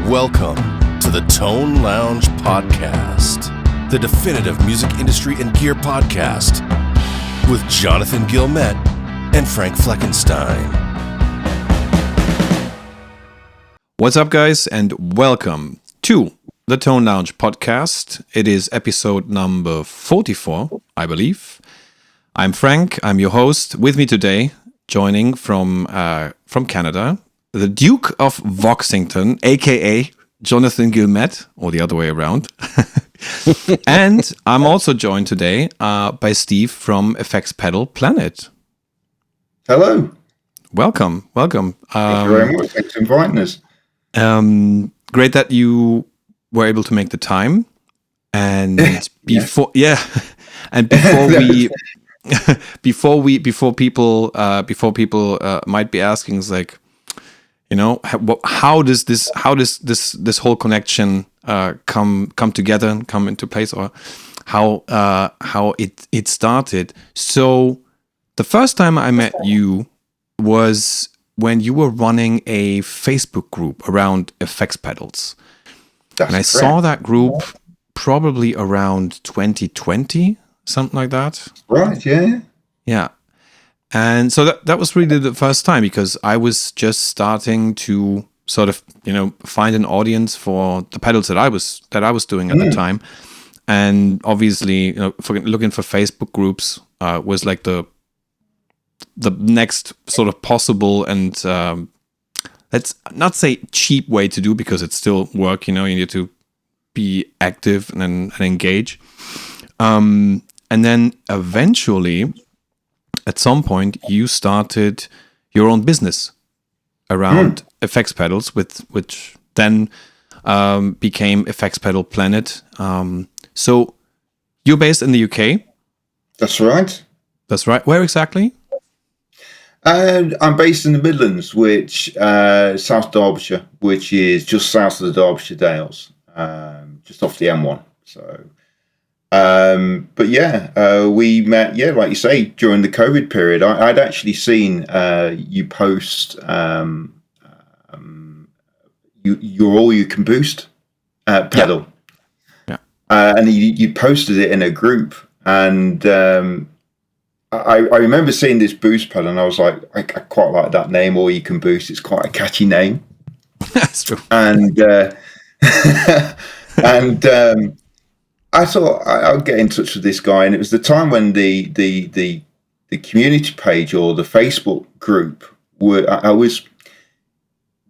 Welcome to the Tone Lounge Podcast, the definitive music industry and gear podcast with Jonathan Gilmet and Frank Fleckenstein. What's up, guys, and welcome to the Tone Lounge Podcast. It is episode number 44, I believe. I'm Frank, I'm your host. With me today, joining from Canada, the Duke of Voxington, aka Jonathan Gilmet, or the other way around. And I'm also joined today by Steve from Effects Pedal Planet. Hello. Welcome. Thank you very much. Thanks for inviting us. Great that you were able to make the time. And before people might be asking, is like, you know, how does this whole connection come together and come into place, or how it started? So the first time I met you was when you were running a Facebook group around effects pedals. That's and I saw that group probably around 2020, something like that. Right, yeah. Yeah. And so that was really the first time, because I was just starting to sort of, you know, find an audience for the pedals that I was doing at the time. And obviously, you know, looking for Facebook groups was like the next sort of possible and let's not say cheap way to do, because it's still work, you know, you need to be active and engage. And then eventually, at some point, you started your own business around effects pedals, which then became Effects Pedal Planet. So you're based in the UK? That's right. That's right. Where exactly? I'm based in the Midlands, which South Derbyshire, which is just south of the Derbyshire Dales, just off the M1. So, but yeah, we met. Yeah, like you say, during the COVID period. I'd actually seen you post your All You Can Boost pedal, and you posted it in a group, and I remember seeing this boost pedal, and I was like, I quite like that name, All You Can Boost. It's quite a catchy name. That's true. And I thought I'll get in touch with this guy, and it was the time when the community page or the Facebook group I was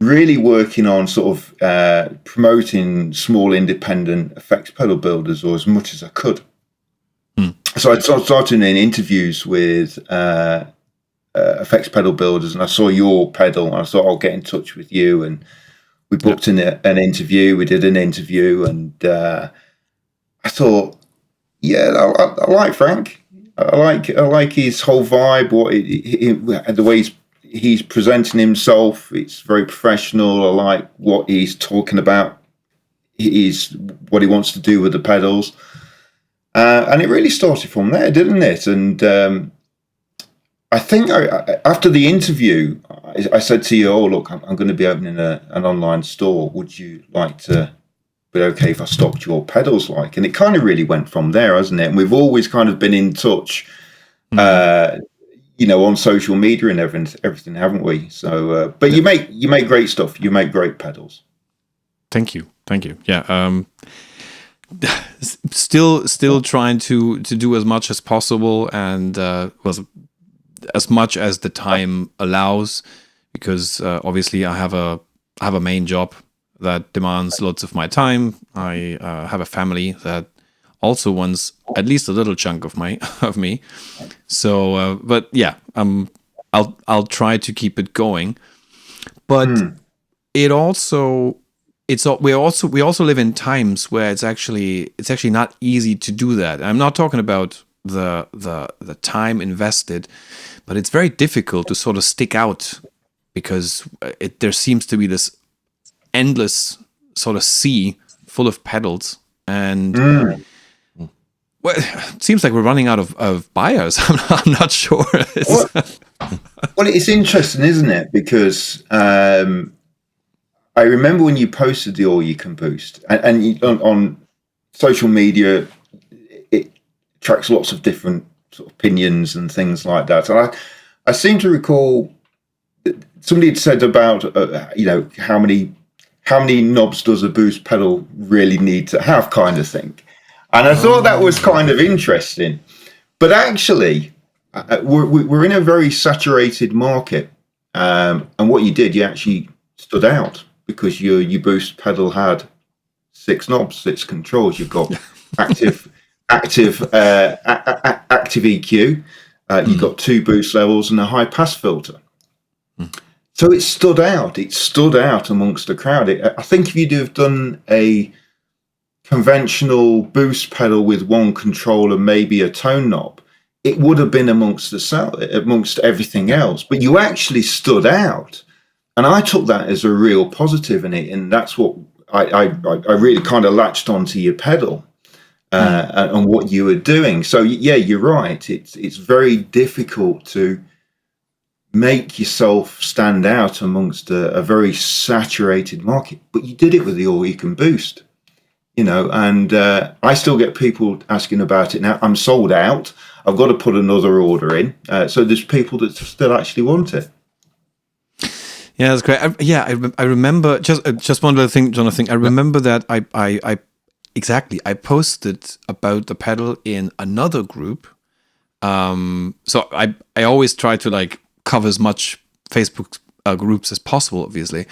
really working on sort of promoting small independent effects pedal builders, or as much as I could. So I started in interviews with effects pedal builders, and I saw your pedal, and I thought I'll get in touch with you, and we booked in an interview. We did an interview, and I thought, yeah, I like Frank. I like his whole vibe, the way he's presenting himself. It's very professional. I like what he's talking about. What he wants to do with the pedals. And it really started from there, didn't it? And I think after the interview, I said to you, "Oh, look, I'm going to be opening an online store. Would you like to be okay if I stocked your pedals?" And it kind of really went from there, hasn't it? And we've always kind of been in touch, you know, on social media and everything, haven't we? So, but you make great stuff. You make great pedals. Thank you. Yeah. Still trying to do as much as possible, and was as much as the time allows, because obviously I have a main job that demands lots of my time. I have a family that also wants at least a little chunk of me. So, but yeah, I'll try to keep it going. But we also live in times where it's actually not easy to do that. I'm not talking about the time invested, but it's very difficult to sort of stick out, because there seems to be this endless sort of sea full of pedals, and well, it seems like we're running out of buyers. I'm not sure. Well, it's interesting, isn't it? Because I remember when you posted the All You Can Boost, and on social media, it attracts lots of different sort of opinions and things like that. And I seem to recall somebody had said about how many knobs does a boost pedal really need to have, kind of thing. And I thought that was kind of interesting. But actually, we're in a very saturated market, and what you did, you actually stood out because your boost pedal had 6 knobs, 6 controls. You've got active EQ. You've got 2 boost levels and a high pass filter. So it stood out. It stood out amongst the crowd. I think if you'd have done a conventional boost pedal with 1 controller, maybe a tone knob, it would have been amongst everything else. But you actually stood out. And I took that as a real positive in it, and that's what I really kind of latched onto your pedal and what you were doing. So yeah, you're right. It's very difficult to make yourself stand out amongst a very saturated market, but you did it with the All You Can Boost, And I still get people asking about it now. I'm sold out. I've got to put another order in. So there's people that still actually want it. Yeah, that's great. I remember just one little thing, Jonathan. I remember that I posted about the pedal in another group. So I always try to cover as much Facebook groups as possible, obviously.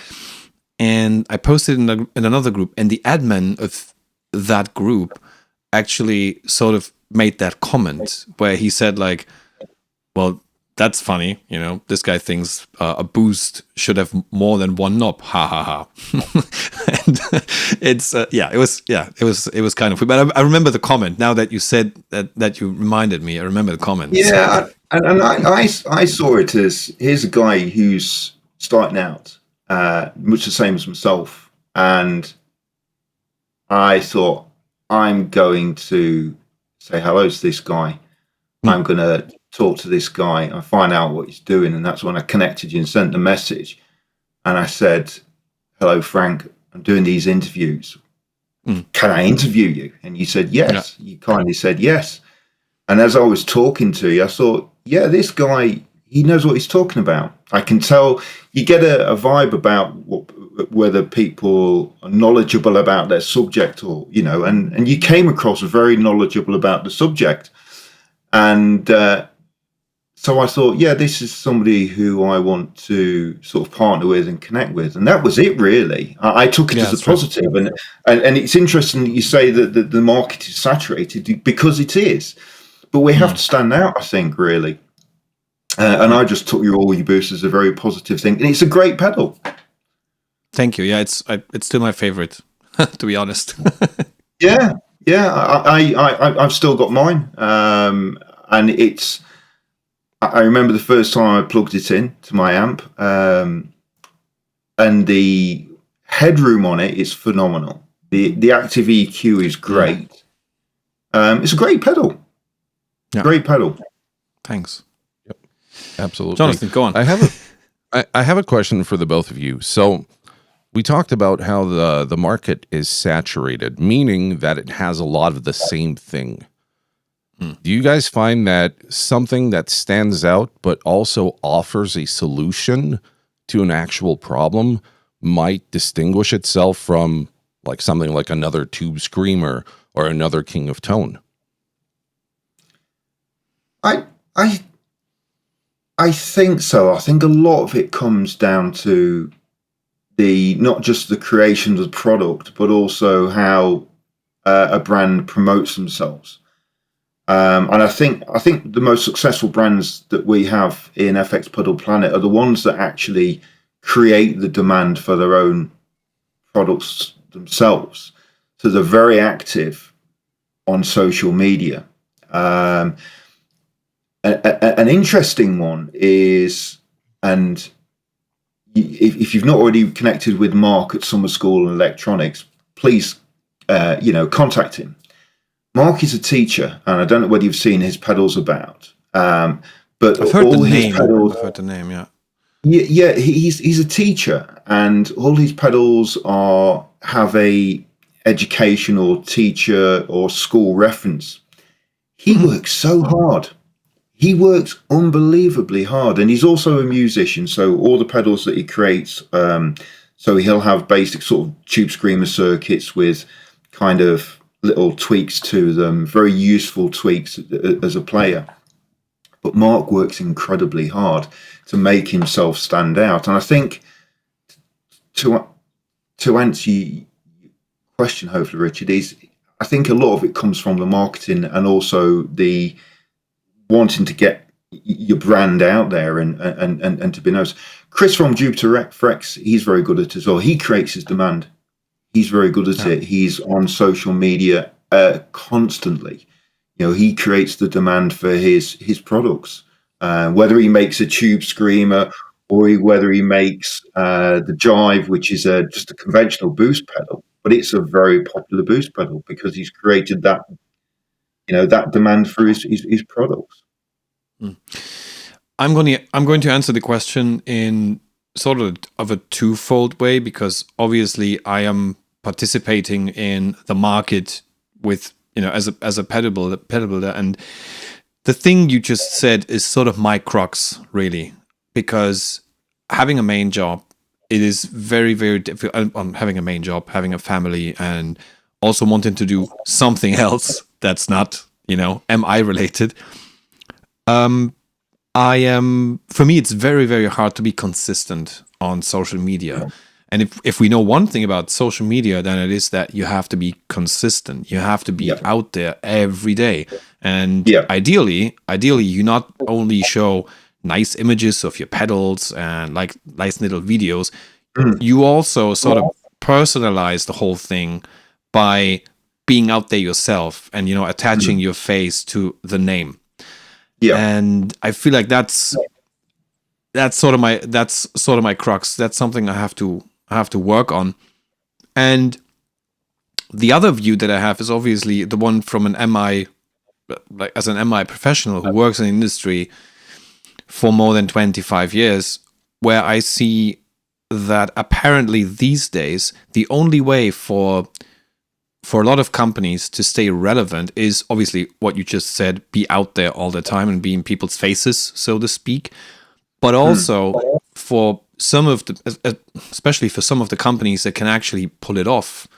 And I posted in another group, and the admin of that group actually sort of made that comment where he said well, that's funny, this guy thinks a boost should have more than 1 knob. Ha ha ha. And it was kind of, but I remember the comment. Now that you said that you reminded me, I remember the comment. Yeah. And I saw it as, here's a guy who's starting out, much the same as myself. And I thought, I'm going to say hello to this guy. I'm going to talk to this guy and find out what he's doing. And that's when I connected you and sent the message. And I said, hello, Frank, I'm doing these interviews. Can I interview you? And you said yes. Yeah. You kindly said yes. And as I was talking to you, I thought, yeah, this guy, he knows what he's talking about. I can tell, you get a vibe about whether people are knowledgeable about their subject or, and you came across very knowledgeable about the subject. And so I thought, yeah, this is somebody who I want to sort of partner with and connect with. And that was it, really. I took it as a positive. Right. And it's interesting that you say that the market is saturated, because it is. But we have to stand out, I think, really. And I just took your All You Boost as a very positive thing. And it's a great pedal. Thank you. Yeah, it's still my favorite, to be honest. Yeah. I've still got mine. And it's, I remember the first time I plugged it in to my amp, and the headroom on it is phenomenal. The active EQ is great. It's a great pedal. Yeah. Great pedal. Thanks. Yep. Absolutely. Jonathan, go on. I have a question for the both of you. So we talked about how the market is saturated, meaning that it has a lot of the same thing. Do you guys find that something that stands out but also offers a solution to an actual problem might distinguish itself from something like another Tube Screamer or another King of Tone? I think so. I think a lot of it comes down to not just the creation of the product, but also how a brand promotes themselves. And I think the most successful brands that we have in FX Pedal Planet are the ones that actually create the demand for their own products themselves. So they're very active on social media. An interesting one is, and if you've not already connected with Mark at Summer School Electronics, please, contact him. Mark is a teacher, and I don't know whether you've seen his pedals about. But I've heard the name. I've heard the name, yeah. Yeah, he's a teacher, and all his pedals have a educational teacher or school reference. He works so hard. He works unbelievably hard, and he's also a musician. So all the pedals that he creates, so he'll have basic sort of tube screamer circuits with kind of little tweaks to them, very useful tweaks as a player. But Mark works incredibly hard to make himself stand out. And I think to answer your question, hopefully, Richard, I think a lot of it comes from the marketing and also the wanting to get your brand out there and to be noticed. Chris from Jupiter FX, he's very good at it as well. He creates his demand. He's very good at it. He's on social media constantly. He creates the demand for his products. Whether he makes a tube screamer or whether he makes the Jive, which is just a conventional boost pedal, but it's a very popular boost pedal because he's created that, that demand for his products. I'm going to answer the question in sort of a twofold way, because obviously I am participating in the market with, as a pedal builder, and the thing you just said is sort of my crux, really, because having a main job, it is very, very difficult. I'm having a main job, having a family, and also wanting to do something else that's not, MI related. For me, it's very, very hard to be consistent on social media. And if we know one thing about social media, then it is that you have to be consistent. You have to be out there every day. And ideally, you not only show nice images of your pedals and like nice little videos, you also sort of personalize the whole thing by being out there yourself and, attaching your face to the name. Yeah. And I feel like that's sort of my crux. That's something I have to work on. And the other view that I have is obviously the one from an MI, like as an MI professional who works in the industry for more than 25 years, where I see that apparently these days the only way for a lot of companies to stay relevant is obviously what you just said, be out there all the time and be in people's faces, so to speak. But also for some of especially for some of the companies that can actually pull it off,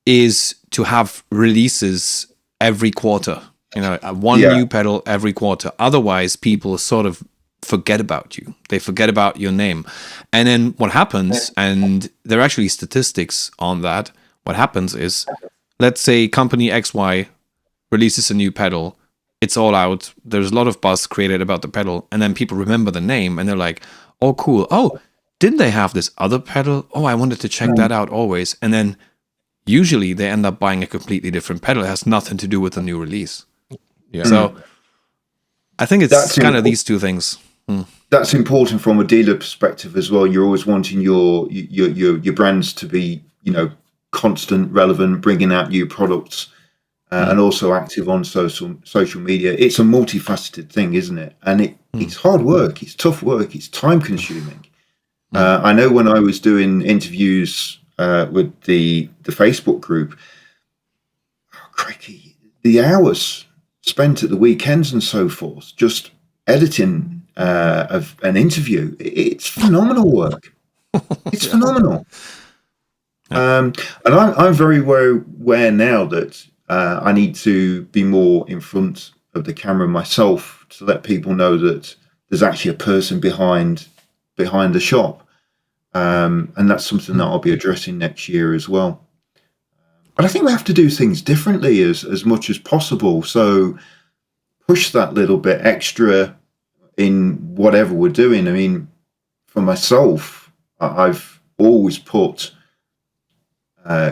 is to have releases every quarter. One new pedal every quarter. Otherwise, people sort of forget about you. They forget about your name. And then what happens, and there are actually statistics on that, what happens is, let's say company XY releases a new pedal, it's all out, there's a lot of buzz created about the pedal, and then people remember the name and they're like, oh, cool. Oh, didn't they have this other pedal? Oh, I wanted to check that out always. And then usually they end up buying a completely different pedal. It has nothing to do with the new release. Yeah. So I think it's kind of these two things. That's important from a dealer perspective as well. You're always wanting your brands to be, constant, relevant, bringing out new products, and also active on social media. It's a multifaceted thing, isn't it? And it's hard work. It's tough work. It's time consuming. I know when I was doing interviews with the Facebook group, crikey, the hours spent at the weekends and so forth, just editing of an interview. It's phenomenal work. It's phenomenal. And I'm very aware now that I need to be more in front of the camera myself to let people know that there's actually a person behind the shop. And that's something that I'll be addressing next year as well. But I think we have to do things differently as much as possible. So push that little bit extra in whatever we're doing. I mean, for myself, I've always put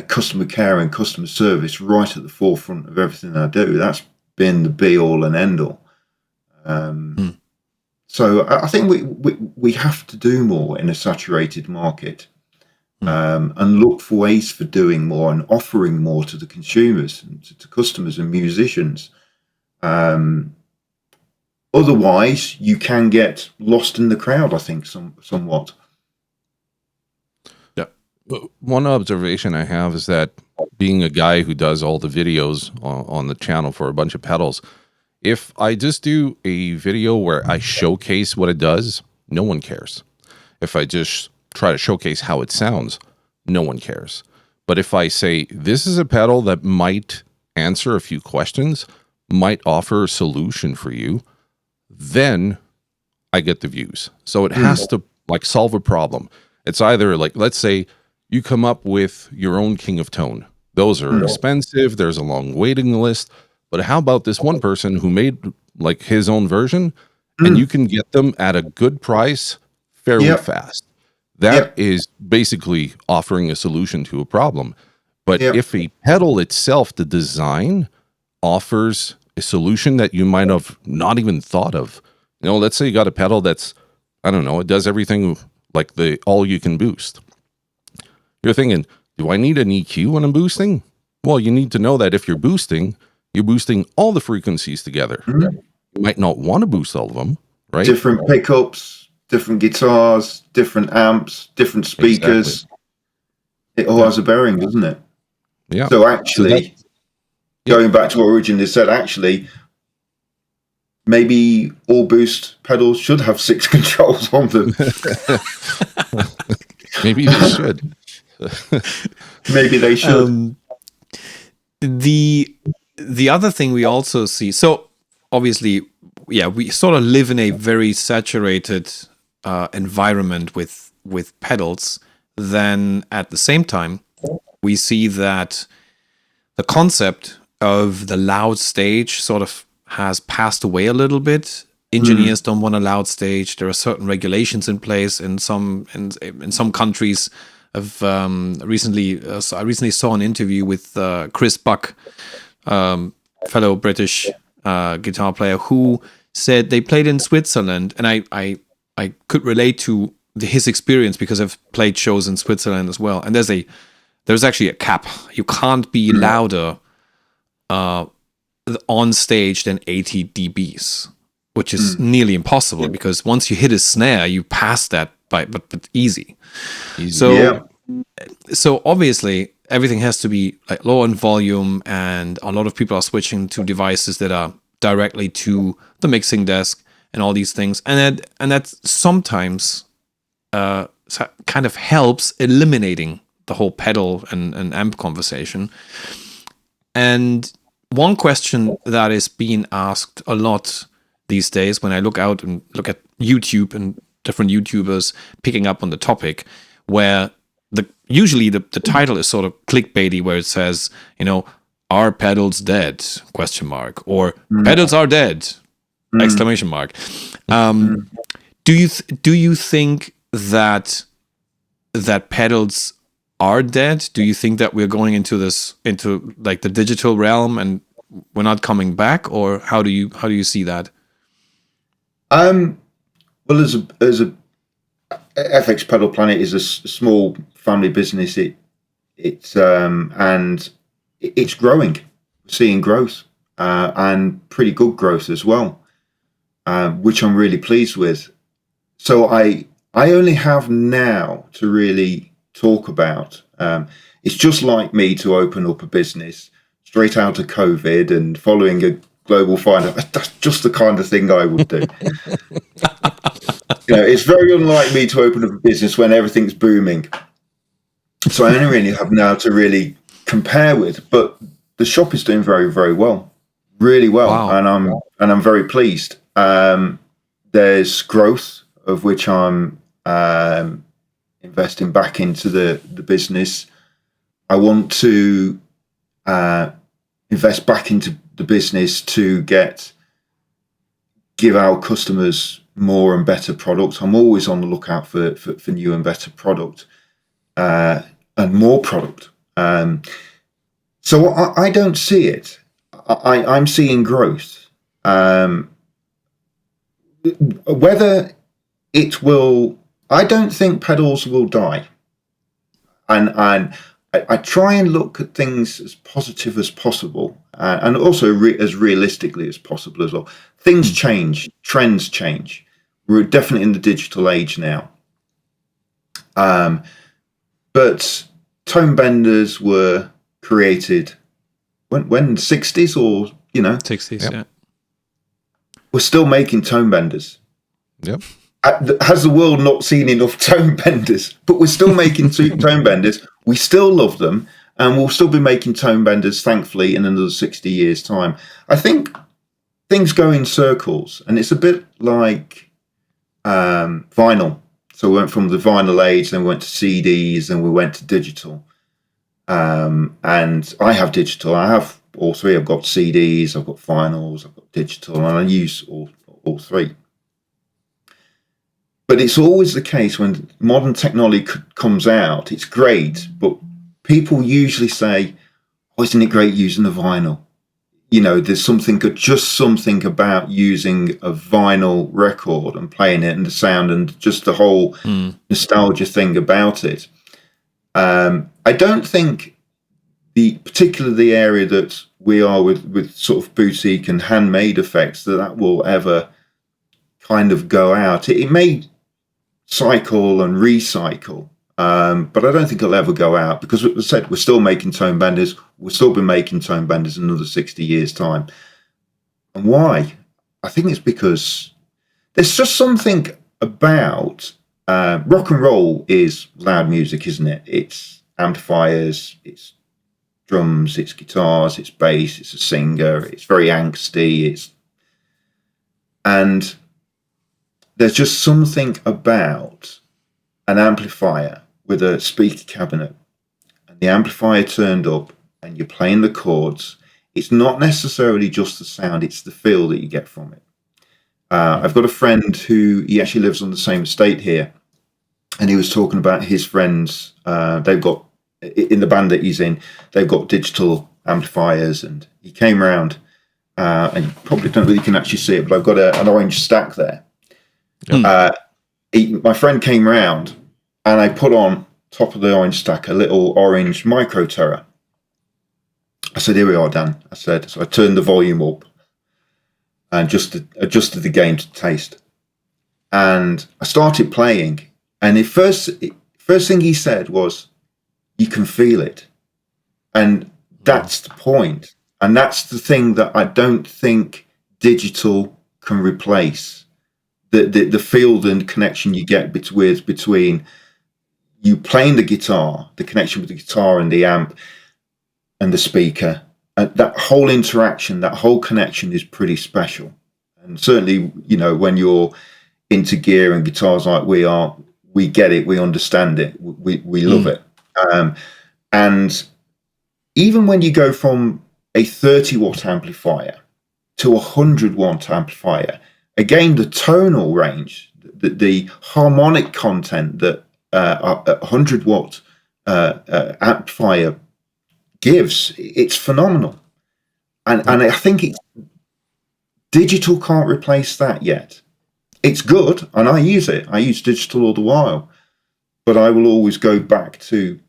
customer care and customer service right at the forefront of everything I do. That's been the be all and end all. So I think we have to do more in a saturated market, and look for ways for doing more and offering more to the consumers and to customers and musicians. otherwise you can get lost in the crowd, I think, somewhat. Yeah. One observation I have is that being a guy who does all the videos on the channel for a bunch of pedals, if I just do a video where I showcase what it does, no one cares. If I just try to showcase how it sounds, no one cares. But if I say, this is a pedal that might answer a few questions, might offer a solution for you, then I get the views. So it has to like solve a problem. It's either like, let's say you come up with your own King of Tone. Those are expensive. There's a long waiting list. But how about this one person who made like his own version and you can get them at a good price fairly fast? That is basically offering a solution to a problem. But if a pedal itself, the design, offers a solution that you might have not even thought of. You know, let's say you got a pedal that's, I don't know, it does everything like the all you can boost. You're thinking, do I need an EQ when I'm boosting? Well, you need to know that if you're boosting all the frequencies together. You might not want to boost all of them, right? Different pickups, different guitars, different amps, different speakers. Exactly. It all has a bearing, doesn't it? Yeah. So actually, going back to what originally said, actually, maybe all boost pedals should have 6 controls on them. Maybe they should. Maybe they should. The other thing we also see, so obviously, we sort of live in a very saturated environment with pedals. Then at the same time, we see that the concept of the loud stage sort of has passed away a little bit. Engineers don't want a loud stage. There are certain regulations in place in some countries. I recently saw an interview with Chris Buck, fellow British guitar player, who said they played in Switzerland, and I could relate to his experience because I've played shows in Switzerland as well. And there's actually a cap. You can't be louder on stage than 80 dBs, which is nearly impossible because once you hit a snare, you pass that but easy. So obviously everything has to be like low in volume, and a lot of people are switching to devices that are directly to the mixing desk and all these things, and that sometimes kind of helps eliminating the whole pedal and amp conversation. And one question that is being asked a lot these days when I look out and look at YouTube and different YouTubers picking up on the topic, where usually the title is sort of clickbaity, where it says, are pedals dead? ? Or pedals are dead! ! Do you think that pedals are dead? Do you think that we're going into like the digital realm and we're not coming back, or how do you see that? Well, as a FX Pedal Planet is a small family business. It's growing. We're seeing growth and pretty good growth as well, which I'm really pleased with. So I only have now to really talk about. It's just like me to open up a business straight out of COVID and following a global finance. That's just the kind of thing I would do. It's very unlike me to open up a business when everything's booming. So I only really have now to really compare with. But the shop is doing very, very well, really well, wow. and I'm very pleased. There's growth, of which I'm investing back into the business. I want to invest back into the business to give our customers more and better products. I'm always on the lookout for new and better product and more product. So I don't see it. I'm seeing growth. Whether it will, I don't think pedals will die. And I I try and look at things as positive as possible, and also as realistically as possible as well. Things change, trends change. We're definitely in the digital age now. But tone benders were created when the 60s, or 60s, yeah. We're still making tone benders. Yep. Has the world not seen enough tone benders? But we're still making tone benders. We still love them, and we'll still be making tone benders, thankfully, in another 60 years' time. I think things go in circles, and it's a bit like vinyl. So we went from the vinyl age, then we went to CDs, and we went to digital. And I have digital. I have all three. I've got CDs, I've got vinyls, I've got digital, and I use all three. But it's always the case when modern technology comes out, it's great, but people usually say, oh, isn't it great using the vinyl? There's something good, just something about using a vinyl record and playing it, and the sound, and just the whole nostalgia thing about it. I don't think particularly the area that we are with sort of boutique and handmade effects, that will ever kind of go out. It may cycle and recycle, but I don't think it'll ever go out, because, as I said, we're still making tone benders. We'll still be making tone benders in another 60 years' time. And why? I think it's because there's just something about rock and roll is loud music, isn't it? It's amplifiers, it's drums, it's guitars, it's bass, it's a singer, it's very angsty, and there's just something about an amplifier with a speaker cabinet, and the amplifier turned up, and you're playing the chords. It's not necessarily just the sound, it's the feel that you get from it. I've got a friend he actually lives on the same estate here, and he was talking about his friends. They've got, in the band that he's in, they've got digital amplifiers, and he came around, and you probably don't really can actually see it, but I've got an orange stack there. My friend came around, and I put on top of the orange stack a little orange Micro Terror. I said, "Here we are, Dan." I said, so I turned the volume up and just adjusted the gain to taste, and I started playing. And the first thing he said was, "You can feel it," and that's the point. And that's the thing that I don't think digital can replace. The feel and connection you get between you playing the guitar, the connection with the guitar and the amp and the speaker, that whole interaction, that whole connection is pretty special. And certainly, when you're into gear and guitars like we are, we get it, we understand it, we love it. And even when you go from a 30-watt amplifier to a 100-watt amplifier, again, the tonal range, the harmonic content that a 100-watt amplifier gives, it's phenomenal. And I think digital can't replace that yet. It's good, and I use it. I use digital all the while. But I will always go back to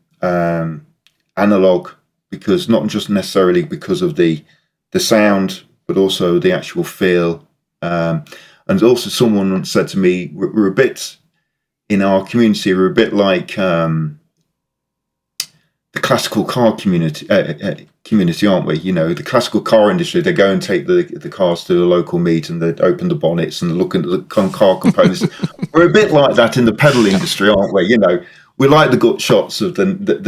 analog, because not just necessarily because of the sound, but also the actual feel. And also, someone once said to me, we're a bit, in our community, we're a bit like the classical car community, aren't we? The classical car industry, they go and take the cars to a local meet, and they open the bonnets and look at the car components. We're a bit like that in the pedal industry, aren't we? We like the gut shots of the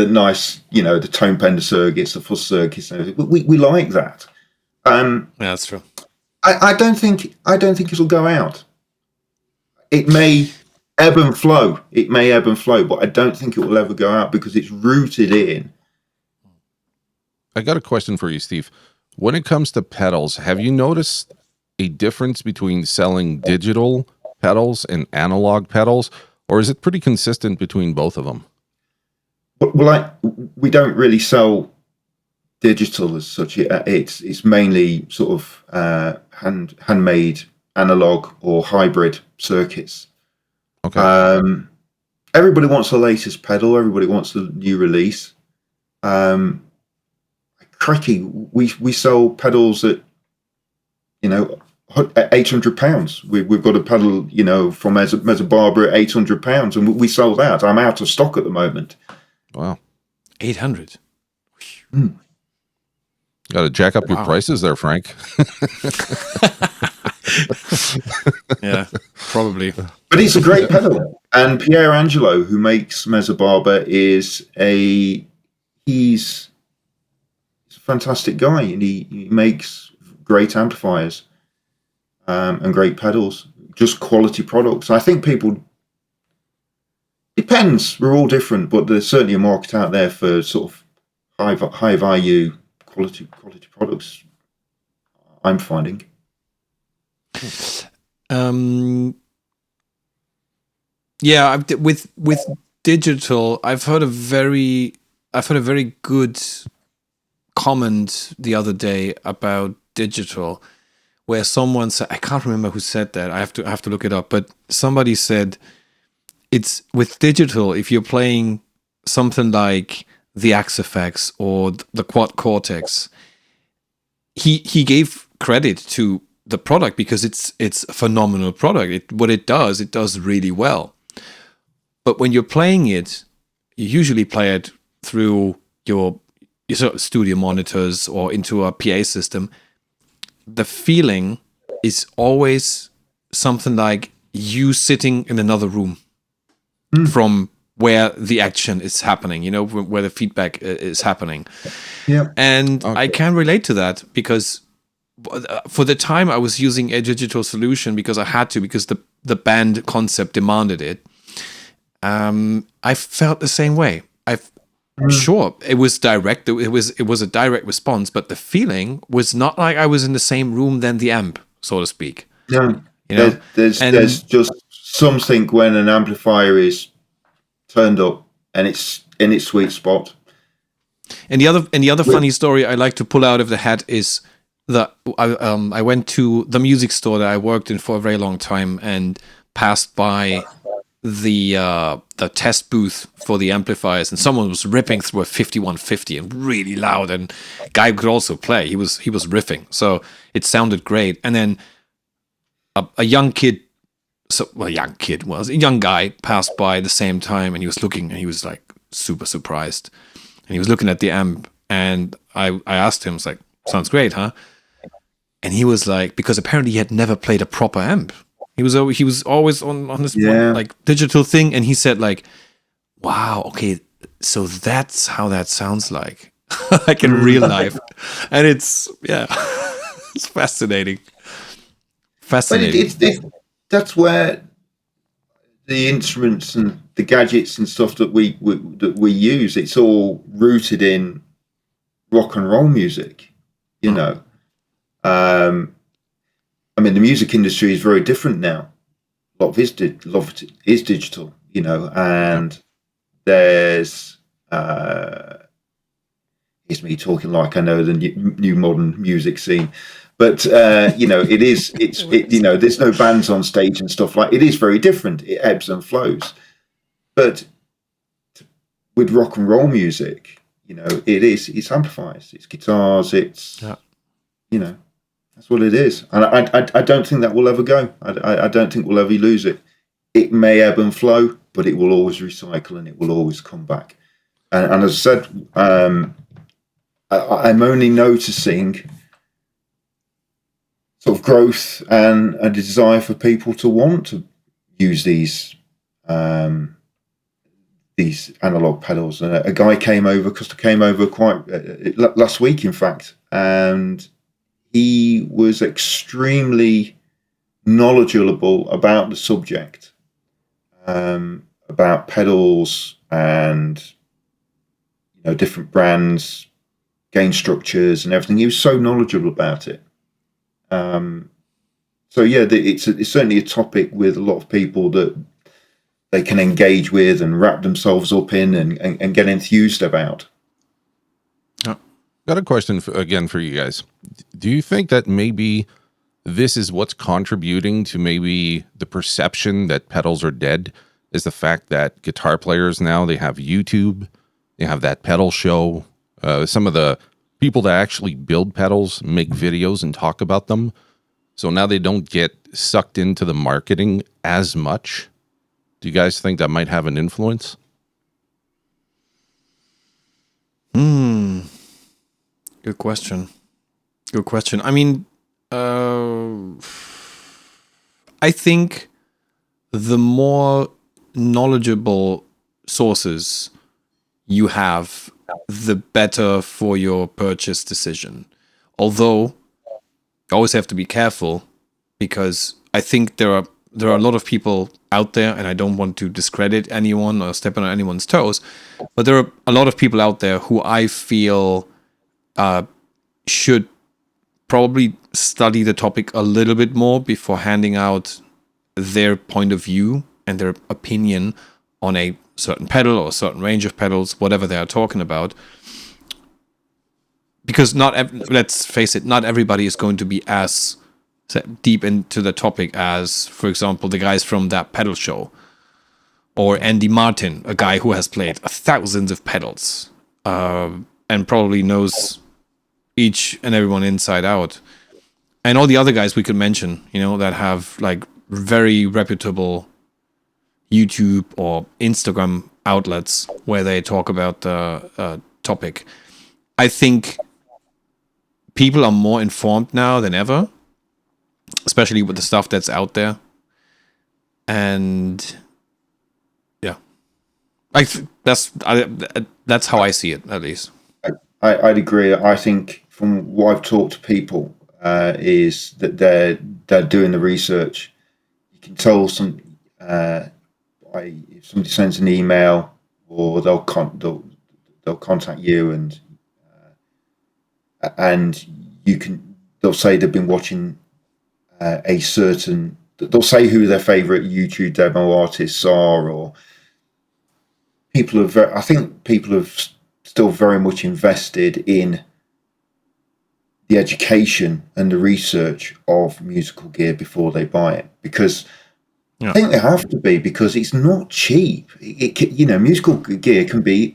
nice, the tone bender circuits, the fuss circuits, and everything. We like that. Yeah, that's true. I don't think it'll go out. It may ebb and flow. But I don't think it will ever go out, because it's rooted in. I got a question for you, Steve. When it comes to pedals, have you noticed a difference between selling digital pedals and analog pedals, or is it pretty consistent between both of them? Well, we don't really sell digital as such. It's mainly sort of handmade analog or hybrid circuits. Okay. Everybody wants the latest pedal. Everybody wants the new release. Cracky, we sell pedals at, at £800. We've got a pedal, from Meza Barbara at £800, and we sold out. I'm out of stock at the moment. Wow. 800. Got to jack up your prices there, Frank. Yeah, probably. But it's a great pedal. And Pier Angelo, who makes Meza Barbara, he's a fantastic guy, and he makes great amplifiers and great pedals, just quality products. I think people, depends, we're all different, but there's certainly a market out there for sort of high value quality products, I'm finding. Yeah, with digital, I've heard a very good comment the other day about digital, where someone said, I can't remember who said that. I have to look it up, but somebody said it's with digital, if you're playing something like the Axe-Fx or the Quad Cortex, he gave credit to the product because it's a phenomenal product. What it does really well. But when you're playing it, you usually play it through your sort of studio monitors or into a PA system. The feeling is always something like you sitting in another room from where the action is happening, where the feedback is happening. Yeah. And I can relate to that because for the time I was using a digital solution because I had to, because the band concept demanded it. I felt the same way. Sure, it was direct. It was a direct response, but the feeling was not like I was in the same room than the amp, so to speak. No, there's just something when an amplifier is turned up and it's in its sweet spot. And the other funny story I like to pull out of the hat is that I went to the music store that I worked in for a very long time and passed by the test booth for the amplifiers, and someone was ripping through a 5150 and really loud, and guy could also play. He was riffing, so it sounded great. And then a young guy passed by the same time, and he was looking, and he was like super surprised, and he was looking at the amp, and I asked him, I was like, sounds great, huh? And he was like, because apparently he had never played a proper amp. He was always on this one, like digital thing, and he said like, "Wow, okay, so that's how that sounds like, like in real life," and it's it's fascinating. Fascinating. But that's where the instruments and the gadgets and stuff that we use, it's all rooted in rock and roll music, I mean, the music industry is very different now. A lot of it is digital, and there's here's me talking like I know the new modern music scene, but there's no bands on stage and stuff like. It is very different. It ebbs and flows, but with rock and roll music, it's amplifiers, it's guitars, it's that's what it is, and I don't think that will ever go. I don't think we'll ever lose it. It may ebb and flow, but it will always recycle and it will always come back. And as I said, I'm only noticing sort of growth and a desire for people to want to use these analog pedals. And a guy came over quite last week, in fact, and he was extremely knowledgeable about the subject, about pedals and different brands, gain structures, and everything. He was so knowledgeable about it. It's certainly a topic with a lot of people that they can engage with and wrap themselves up in and get enthused about. Got a question for you guys. Do you think that maybe this is what's contributing to maybe the perception that pedals are dead, is the fact that guitar players now, they have YouTube You have that pedal show. Some of the people that actually build pedals make videos and talk about them. So now they don't get sucked into the marketing as much. Do you guys think that might have an influence? Good question. Good question. I mean, I think the more knowledgeable sources you have, the better for your purchase decision. Although you always have to be careful, because I think there are a lot of people out there, and I don't want to discredit anyone or step on anyone's toes, but there are a lot of people out there who I feel should probably study the topic a little bit more before handing out their point of view and their opinion on a certain pedal or a certain range of pedals, whatever they are talking about. Because let's face it, not everybody is going to be as deep into the topic as, for example, the guys from that pedal show, or Andy Martin, a guy who has played thousands of pedals and probably knows each and every one inside out, and all the other guys we could mention, that have like very reputable YouTube or Instagram outlets where they talk about the topic. I think people are more informed now than ever, especially with the stuff that's out there. And yeah, that's how I see it, at least. I'd agree. I think from what I've talked to people is that they're doing the research. You can tell if somebody sends an email, or they'll contact you, and they'll say they've been watching they'll say who their favorite YouTube demo artists are, or I think people have still very much invested in the education and the research of musical gear before they buy it, because I think they have to be, because it's not cheap. Musical gear can be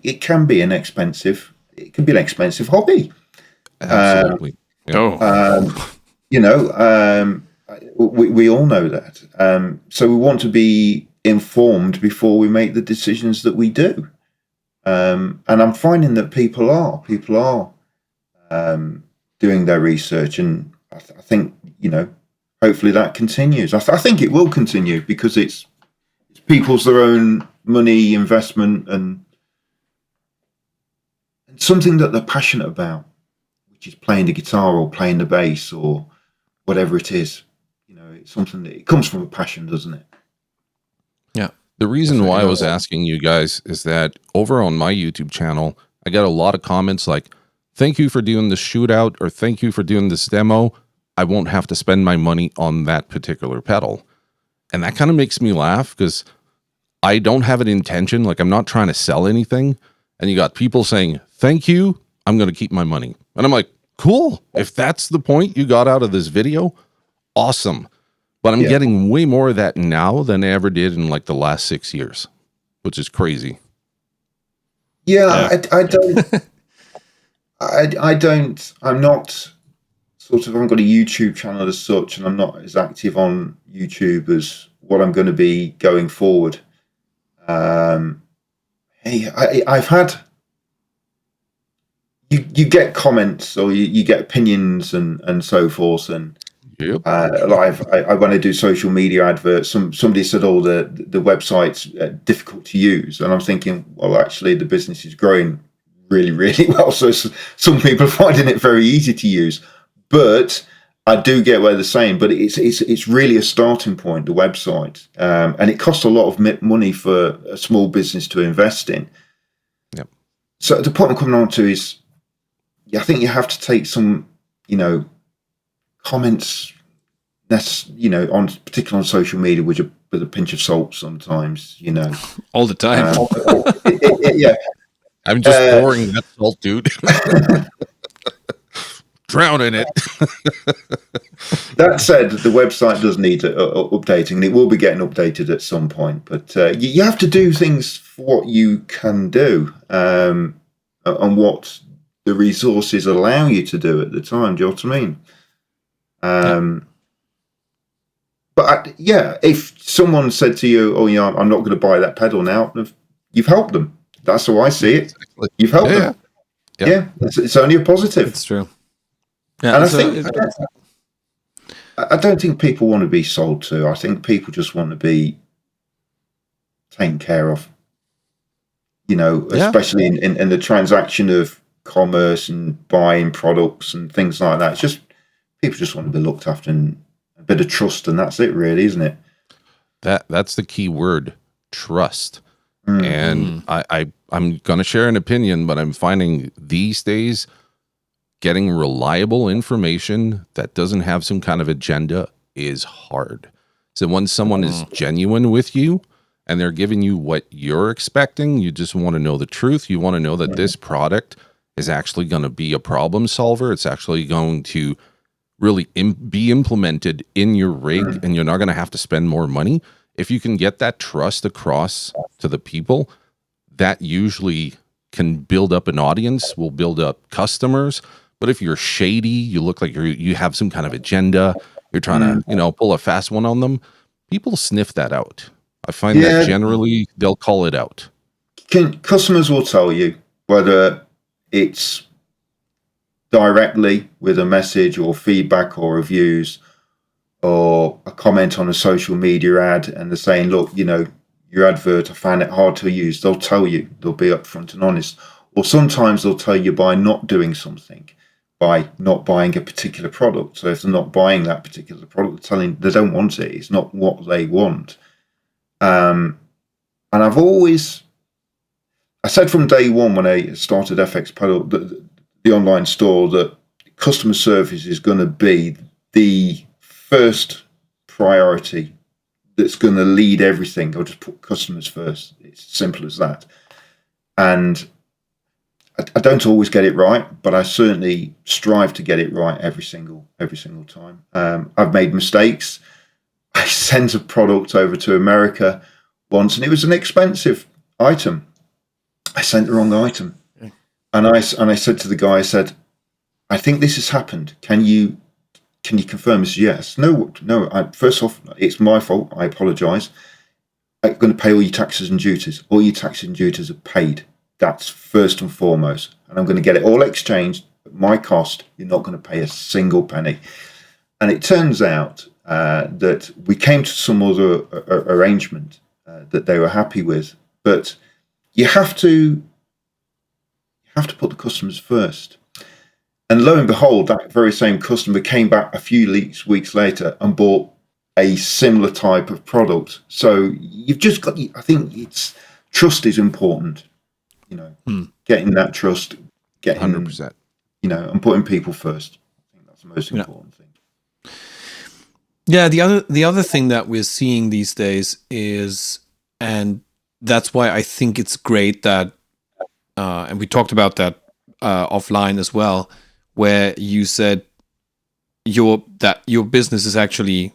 an expensive hobby. Absolutely. We all know that. So we want to be informed before we make the decisions that we do. And I'm finding that people are doing their research, and I think, hopefully that continues. I think it will continue, because it's people's their own money investment and something that they're passionate about, which is playing the guitar or playing the bass or whatever it is. It's something that it comes from a passion, doesn't it? Yeah. The reason why I was asking you guys is that over on my YouTube channel, I got a lot of comments like, "Thank you for doing this shootout," or "Thank you for doing this demo. I won't have to spend my money on that particular pedal." And that kind of makes me laugh, because I don't have an intention. Like, I'm not trying to sell anything. And you got people saying, "Thank you, I'm going to keep my money." And I'm like, cool. If that's the point you got out of this video, awesome. But I'm getting way more of that now than I ever did in like the last 6 years, which is crazy. Yeah. I don't, I'm not sort of, I haven't got a YouTube channel as such, and I'm not as active on YouTube as what I'm going to be going forward. I've had, you get comments, or you get opinions and so forth, and Yep. when I do social media adverts, somebody said, "Oh, the website's difficult to use," and I'm thinking, well, actually, the business is growing really, really well, so some people are finding it very easy to use. But I do get what they're saying. But it's really a starting point, the website, and it costs a lot of money for a small business to invest in. Yep. So the point I'm coming on to is, I think you have to take some, comments, particularly on social media, with a pinch of salt sometimes, all the time. Yeah. I'm just pouring that salt, dude. Drown in it. That said, the website does need updating, and it will be getting updated at some point. But you have to do things for what you can do. and what the resources allow you to do at the time. Do you know what I mean? But if someone said to you, "Oh, I'm not going to buy that pedal now," you've helped them. That's how I see it. Exactly. You've helped them. Yeah, it's only a positive. It's true. Yeah, and I don't think people want to be sold to. I think people just want to be taken care of. Especially in the transaction of commerce and buying products and things like that. It's just people just want to be looked after and a bit of trust, and that's it, really, isn't it? That's the key word, trust. And I'm going to share an opinion, but I'm finding these days getting reliable information that doesn't have some kind of agenda is hard. So when someone is genuine with you and they're giving you what you're expecting, you just want to know the truth. You want to know that this product is actually going to be a problem solver. It's actually going to really be implemented in your rig, and you're not going to have to spend more money. If you can get that trust across to the people, that usually can build up an audience, will build up customers. But if you're shady, you look like you have some kind of agenda, you're trying to, pull a fast one on them, people sniff that out. I find that generally they'll call it out. Customers will tell you whether it's directly with a message or feedback or reviews or a comment on a social media ad, and they're saying, look, your advert, I found it hard to use. They'll tell you, they'll be upfront and honest. Or sometimes they'll tell you by not doing something, by not buying a particular product. So if they're not buying that particular product, they're telling they don't want it. It's not what they want. And I said from day one when I started FX Pedal, the online store, that customer service is going to be the first priority that's going to lead everything. I'll just put customers first. It's simple as that. And I don't always get it right, but I certainly strive to get it right every single time. I've made mistakes. I sent a product over to America once, and it was an expensive item. I sent the wrong item, and I said to the guy, I said, "I think this has happened. Can you confirm?" He said, "Yes." No. First off, it's my fault. I apologise. I'm going to pay all your taxes and duties. All your taxes and duties are paid. That's first and foremost. And I'm going to get it all exchanged at my cost. You're not going to pay a single penny. And it turns out that we came to some other arrangement that they were happy with. But you have to put the customers first. And lo and behold, that very same customer came back a few weeks later and bought a similar type of product. So you've just got, I think trust is important. Getting that trust, getting 100%. And putting people first. I think that's the most important thing. Yeah, the other thing that we're seeing these days is, and that's why I think it's great that, and we talked about that offline as well, where you said your business is actually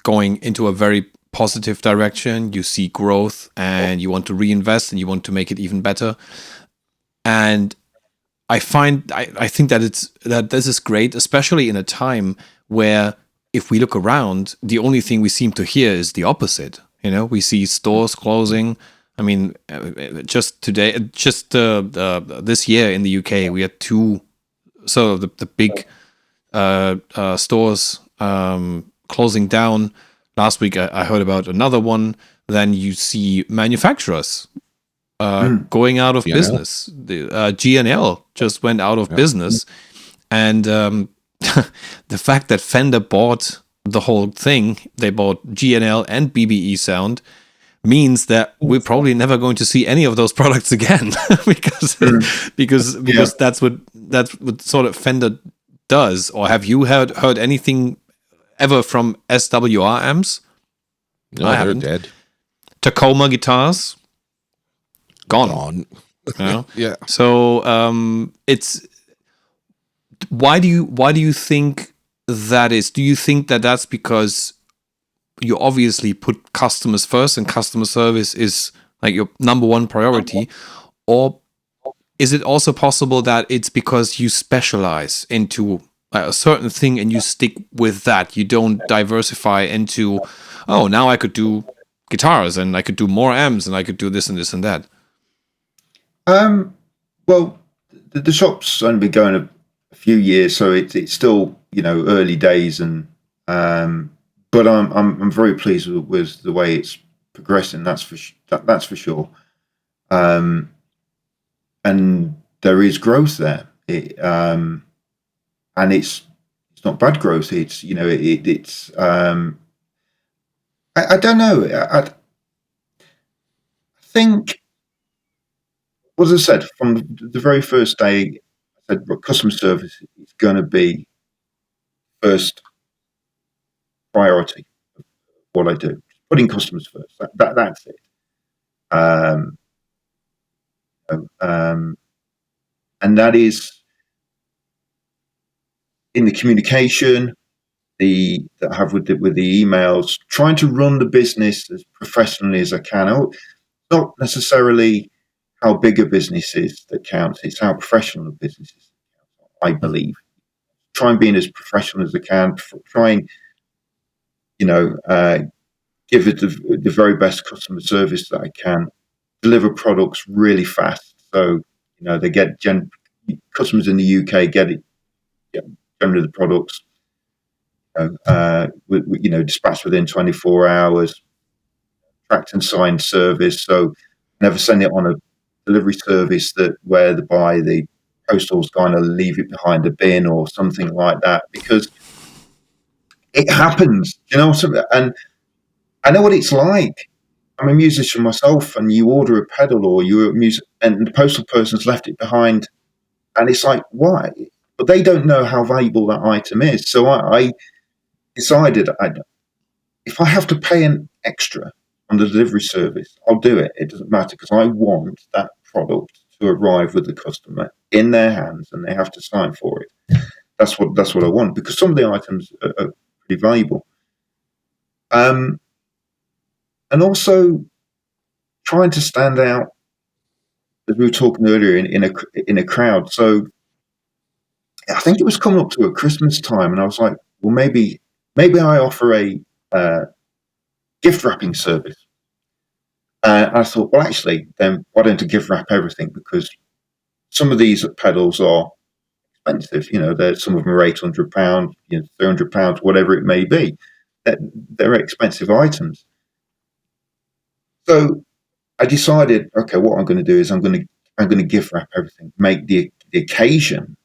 going into a very positive direction. You see growth and you want to reinvest and you want to make it even better. And I think that this is great, especially in a time where, if we look around, the only thing we seem to hear is the opposite. We see stores closing. I mean, just today, this year in the UK, we had two, so the big stores closing down. Last week, I heard about another one. Then you see manufacturers going out of business. The G&L just went out of business. And the fact that Fender bought the whole thing, they bought G&L and BBE Sound, means that we're probably never going to see any of those products again because that's what sort of Fender does. Or have you heard anything ever from SWR amps? No, I haven't. Dead. Tacoma guitars, gone. Yeah. So it's why do you think that is? Do you think that that's because you obviously put customers first and customer service is like your number one priority, or is it also possible that it's because you specialize into a certain thing and you stick with that? You don't diversify into, oh, now I could do guitars and I could do more amps and I could do this and this and that. Well, the shop's only been going a few years, so it's still, early days, and but I'm very pleased with the way it's progressing. That's for sure. And there is growth there. And it's not bad growth. It's I don't know. I think, as I said from the very first day, I said customer service is going to be first priority of what I do. Putting customers first. That's it. And that is in the communication that I have with the emails, trying to run the business as professionally as I can. It's not necessarily how big a business is that counts; it's how professional a business is that counts, I believe. Try and being as professional as I can. Try and give it the very best customer service that I can. Deliver products really fast, so they get customers in the UK get generally the products dispatched within 24 hours, tracked and signed service. So never send it on a delivery service where the postal's going to leave it behind a bin or something like that, because it happens, and I know what it's like. I'm a musician myself, and you order a pedal or and the postal person's left it behind, and it's like, why? But they don't know how valuable that item is. So I decided if I have to pay an extra on the delivery service, I'll do it. It doesn't matter, because I want that product to arrive with the customer in their hands, and they have to sign for it. That's what I want, because some of the items are pretty valuable. And also trying to stand out, as we were talking earlier, in a crowd. So I think it was coming up to a Christmas time, and I was like, well, maybe I offer a gift wrapping service. I thought, well, actually, then why don't I gift wrap everything? Because some of these pedals are expensive. Some of them are £800, £300, whatever it may be. They're expensive items. So I decided, okay, what I'm going to do is I'm going to gift wrap everything, make the occasion,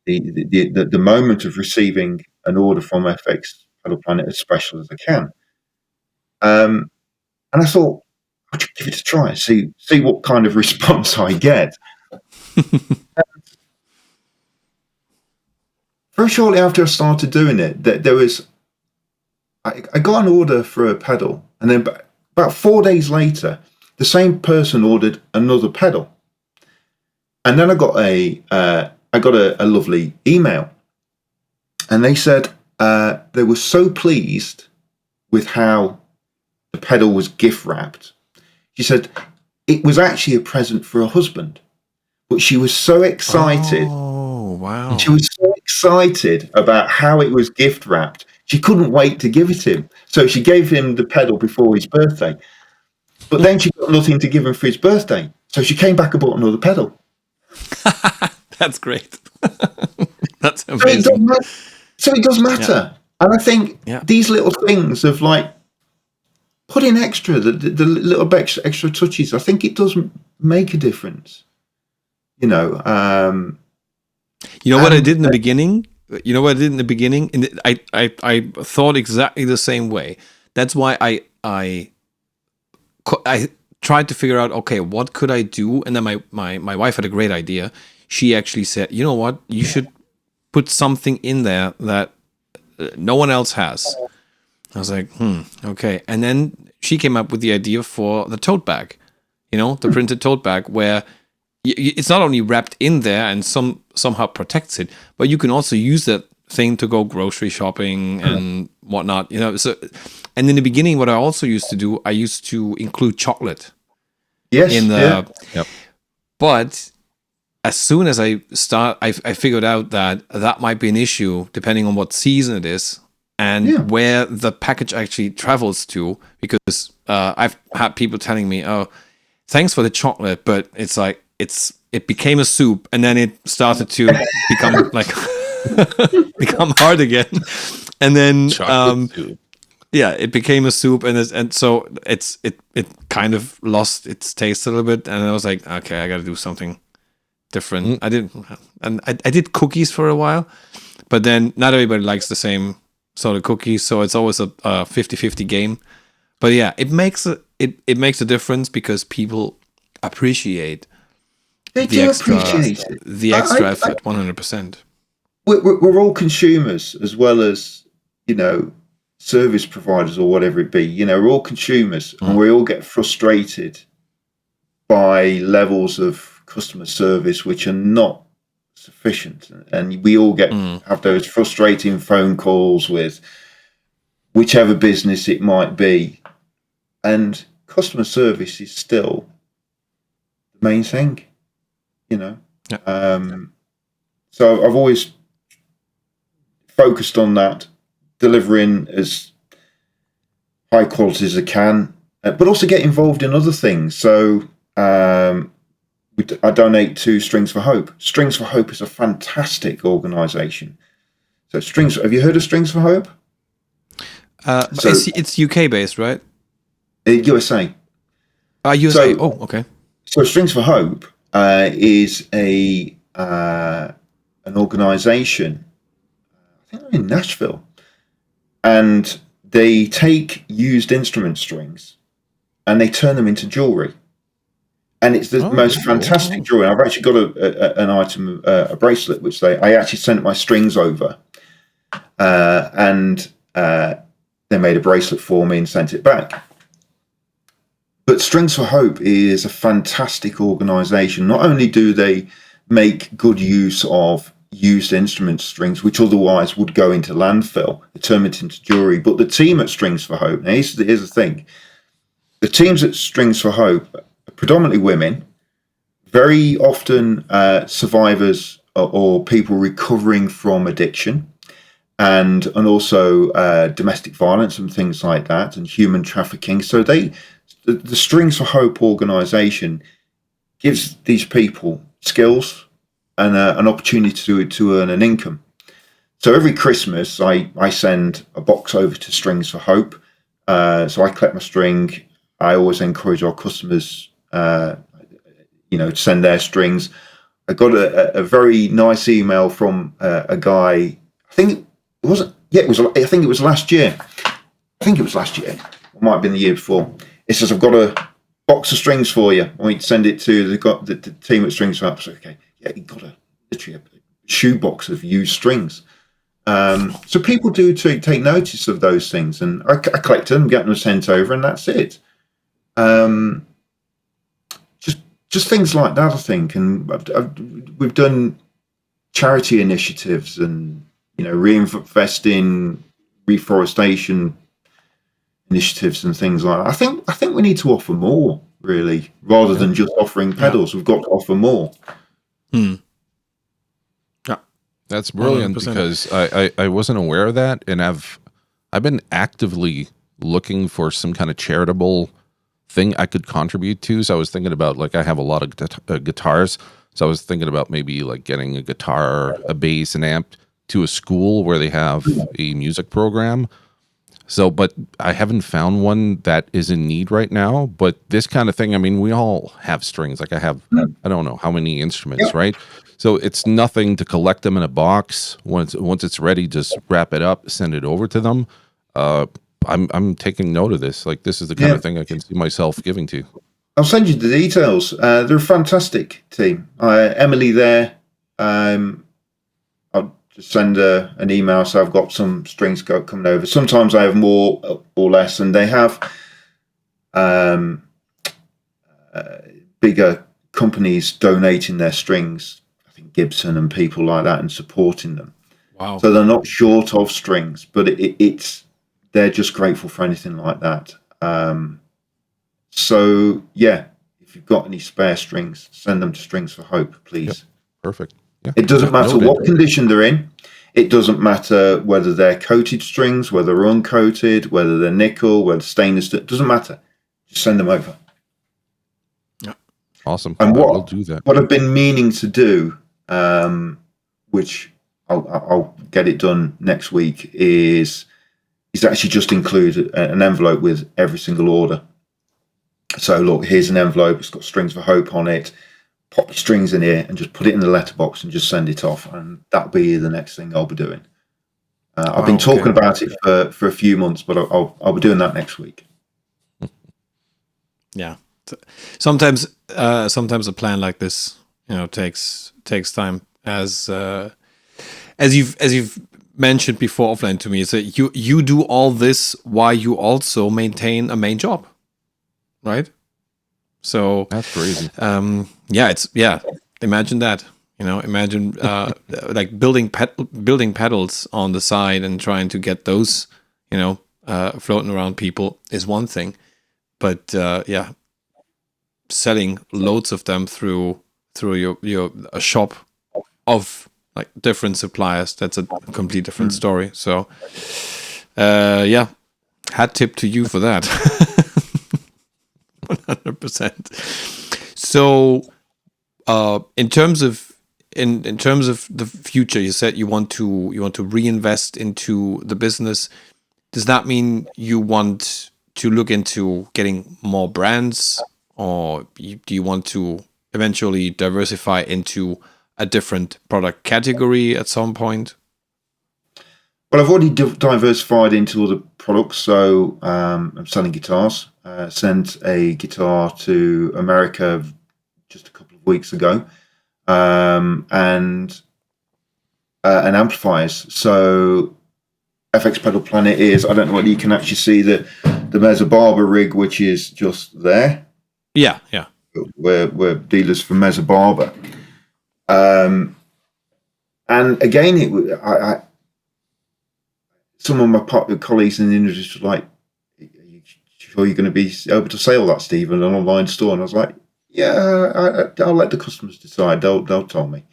the moment of receiving an order from FX Pedal Planet as special as I can. And I thought, I'll just give it a try, see what kind of response I get. Very shortly after I started doing it, I got an order for a pedal, and then about 4 days later, the same person ordered another pedal, and then I got a lovely email, and they said they were so pleased with how the pedal was gift wrapped. She said it was actually a present for her husband, but she was so excited. Oh, wow! She was so excited about how it was gift wrapped. She couldn't wait to give it him. So she gave him the pedal before his birthday. But then she got nothing to give him for his birthday. So she came back and bought another pedal. That's great. That's amazing. So it does matter. Yeah. And I think these little things of like putting extra, the little extra touches, I think it does make a difference. What I did in the beginning? I thought exactly the same way. That's why I tried to figure out, okay, what could I do? And then my wife had a great idea. She actually said, you know what? You should put something in there that no one else has. I was like, okay. And then she came up with the idea for the tote bag, the printed tote bag, where it's not only wrapped in there and somehow protects it, but you can also use that thing to go grocery shopping and whatnot. So, and in the beginning, what I also used to do, I used to include chocolate. Yes. But as soon as I figured out that might be an issue depending on what season it is and where the package actually travels to. Because I've had people telling me, "Oh, thanks for the chocolate," but it's like it became a soup, and then it started to become like become hard again, and then it became a soup, and so it kind of lost its taste a little bit, and I was like, okay, I got to do something different. I did cookies for a while, but then not everybody likes the same sort of cookies, so it's always a 50-50 game. But yeah, it makes a difference because people appreciate the extra effort 100%. We're all consumers as well as, service providers or whatever it be. We're all consumers, and we all get frustrated by levels of customer service which are not sufficient, and we all have those frustrating phone calls with whichever business it might be, and customer service is still the main thing. So I've always focused on that, delivering as high quality as I can, but also get involved in other things. So I donate to Strings for Hope. Strings for Hope is a fantastic organisation. So have you heard of Strings for Hope? It's UK based, right? USA. USA. Okay. So Strings for Hope is an organisation, I think they're in Nashville, and they take used instrument strings and they turn them into jewellery. And it's the most fantastic jewellery. I've actually got an item, a bracelet, which I actually sent my strings over, and they made a bracelet for me and sent it back. But Strings for Hope is a fantastic organisation. Not only do they make good use of used instrument strings, which otherwise would go into landfill, they turn it into jewellery, but the team at Strings for Hope, now here's the thing, the teams at Strings for Hope are predominantly women, very often survivors or people recovering from addiction, and also domestic violence and things like that, and human trafficking. So the Strings for Hope organisation gives these people skills and an opportunity to earn an income. So every Christmas, I send a box over to Strings for Hope. So I collect my string. I always encourage our customers, to send their strings. I got a very nice email from a guy. I think it wasn't. Yeah, it was. I think it was last year. It might have been the year before. It says, I've got a box of strings for you. I want you to send it to the team at Strings for Hope. So, okay, yeah, he got literally a shoebox of used strings. So people do take notice of those things, and I collect them, get them sent over, and that's it. Just things like that, I think. And we've done charity initiatives and, reinvesting, reforestation initiatives and things like that. I think we need to offer more, really, rather than just offering pedals. We've got to offer more. Yeah, that's brilliant 100%. Because I wasn't aware of that, and I've been actively looking for some kind of charitable thing I could contribute to. So I was thinking about, like, I have a lot of guitars, so I was thinking about maybe like getting a guitar, a bass, an amp to a school where they have a music program. So, but I haven't found one that is in need right now. But this kind of thing, I mean, we all have strings. Like I don't know how many instruments, right? So it's nothing to collect them in a box. Once it's ready, just wrap it up, send it over to them. I'm taking note of this. Like, this is the kind of thing I can see myself giving to. I'll send you the details. They're a fantastic team. Emily there. I'll just send an email. So I've got some strings coming over. Sometimes I have more or less, and they have bigger companies donating their strings. I think Gibson and people like that, and supporting them. Wow! So they're not short of strings, but it's they're just grateful for anything like that. So yeah, if you've got any spare strings, send them to Strings for Hope, please. Perfect. Yeah. It doesn't matter Noted. what condition they're in. It doesn't matter whether they're coated strings, whether they're uncoated, whether they're nickel, whether stainless. It doesn't matter. Just send them over. Awesome. And I will do that. what I've been meaning to do, which I'll get it done next week, is actually just include an envelope with every single order. So look, here's an envelope. It's got Strings for Hope on it. Pop your strings in here and just put it in the letterbox and just send it off. And that'll be the next thing I'll be doing. I've been talking about it for a few months, but I'll be doing that next week. Yeah. Sometimes a plan like this, takes time. As you've mentioned before offline to me, is that you do all this while you also maintain a main job, right? So That's crazy. Imagine that. Imagine like building pedals on the side and trying to get those, floating around people is one thing, but selling loads of them through your a shop of like different suppliers, that's a complete different story. So hat tip to you for that. 100%. So in terms of the future, you said you want to reinvest into the business. Does that mean you want to look into getting more brands, or do you want to eventually diversify into a different product category at some point? Well, I've already diversified into other products. So I'm selling guitars. Sent a guitar to America just a couple of weeks ago, and amplifiers. So FX Pedal Planet is, I don't know whether you can actually see the Mezza Barber rig, which is just there. Yeah. We're dealers for Mezza Barber. And again, I some of my colleagues in the industry were like, "Are you sure you're going to be able to sell that, Steve, in an online store?" And I was like, "Yeah, I'll let the customers decide. They'll tell me."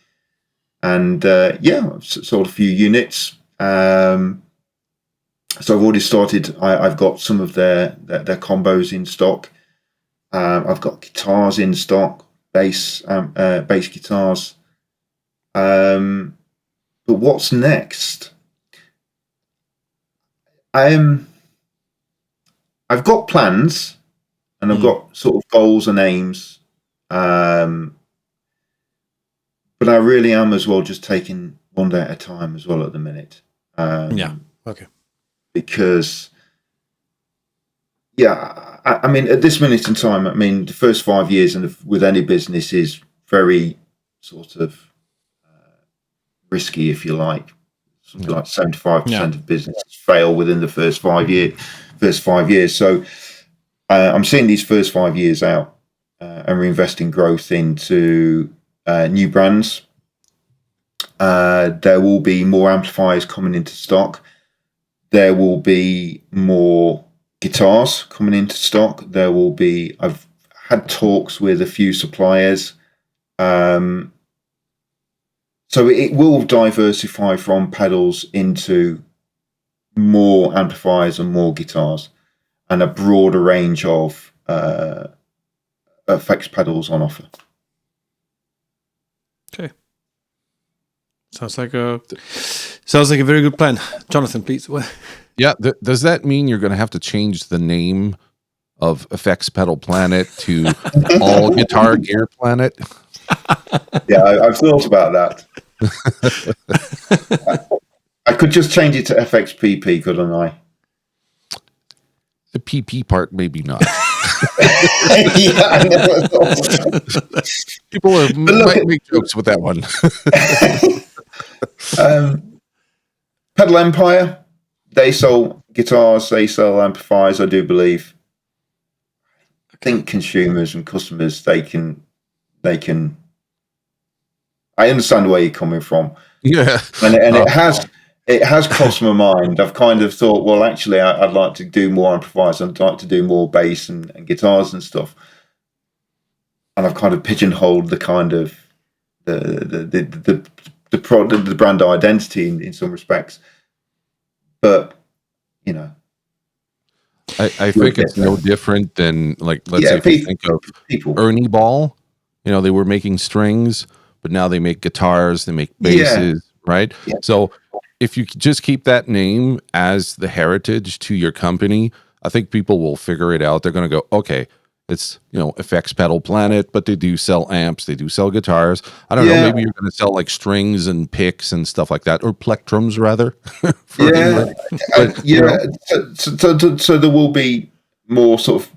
And I've sold a few units. So I've already started. I've got some of their combos in stock. I've got guitars in stock, bass guitars. But what's next? I've got plans, and I've got sort of goals and aims. But I really am as well just taking one day at a time as well at the minute. Okay. Because, I mean, at this minute in time, I mean, the first 5 years with any business is very sort of risky, if you like. Something like 75% of businesses fail within the first 5 years. So I'm seeing these first 5 years out and reinvesting growth into new brands. There will be more amplifiers coming into stock. There will be more guitars coming into stock. I've had talks with a few suppliers. So it will diversify from pedals into more amplifiers and more guitars, and a broader range of effects pedals on offer. Okay. Sounds like a very good plan. Jonathan, please. Yeah. Does that mean you're going to have to change the name of FX Pedal Planet to All Guitar Gear Planet? Yeah, I've thought about that. I could just change it to FXPP, couldn't I? The PP part, maybe not. Yeah, I never thought. People might make jokes with that one. Pedal Empire, they sell guitars, they sell amplifiers, I do believe. I think consumers and customers, they can. I understand where you're coming from. Yeah, and it has crossed my mind. I've kind of thought, well, actually, I'd like to do more amplifiers. I'd like to do more bass and guitars and stuff. And I've kind of pigeonholed the the brand identity in some respects. But I think it's no different than, like, let's say if you think of people. Ernie Ball, they were making strings, but now they make guitars, they make basses, right? Yeah. So if you just keep that name as the heritage to your company, I think people will figure it out. They're going to go, okay, it's, Effects Pedal Planet, but they do sell amps, they do sell guitars. I don't know, maybe you're going to sell like strings and picks and stuff like that, or plectrums rather. So there will be more sort of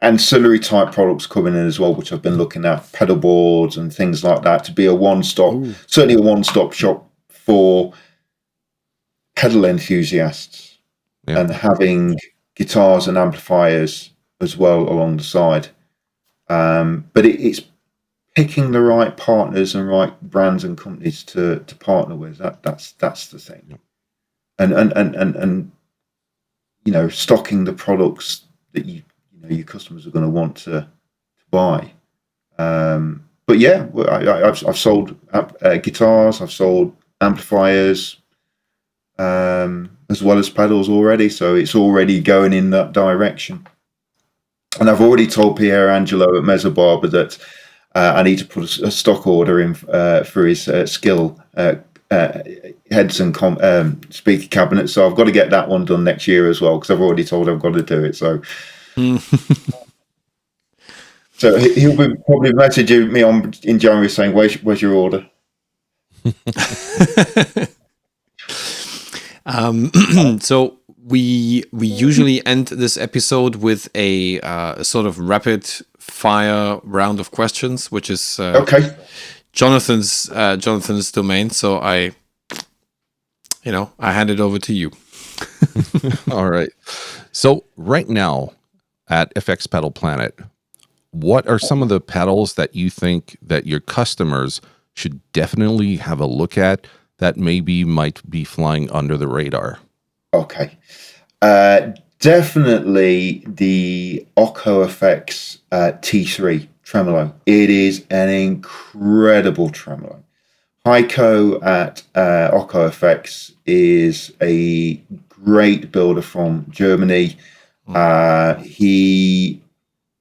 ancillary type products coming in as well, which I've been looking at, pedal boards and things like that, to be a certainly a one-stop shop for pedal enthusiasts, and having guitars and amplifiers as well along the side. But it's picking the right partners and right brands and companies to partner with. That's the thing. And stocking the products that your customers are going to want to buy. But yeah, I've sold guitars, I've sold amplifiers, as well as pedals already. So it's already going in that direction. And I've already told Pierre Angelo at Mezzo Barber that I need to put a stock order in for his Skill heads and speaker cabinet. So I've got to get that one done next year as well, because I've already told him I've got to do it. So so he'll be probably messaging me in January saying, where's your order? So we usually end this episode with a sort of rapid fire round of questions, which is okay. Jonathan's domain. So I hand it over to you. All right. So right now at FX Pedal Planet, what are some of the pedals that you think that your customers should definitely have a look at that maybe might be flying under the radar? Okay. Definitely the Occo FX T3 tremolo. It is an incredible tremolo. Heiko at Occo FX is a great builder from Germany. He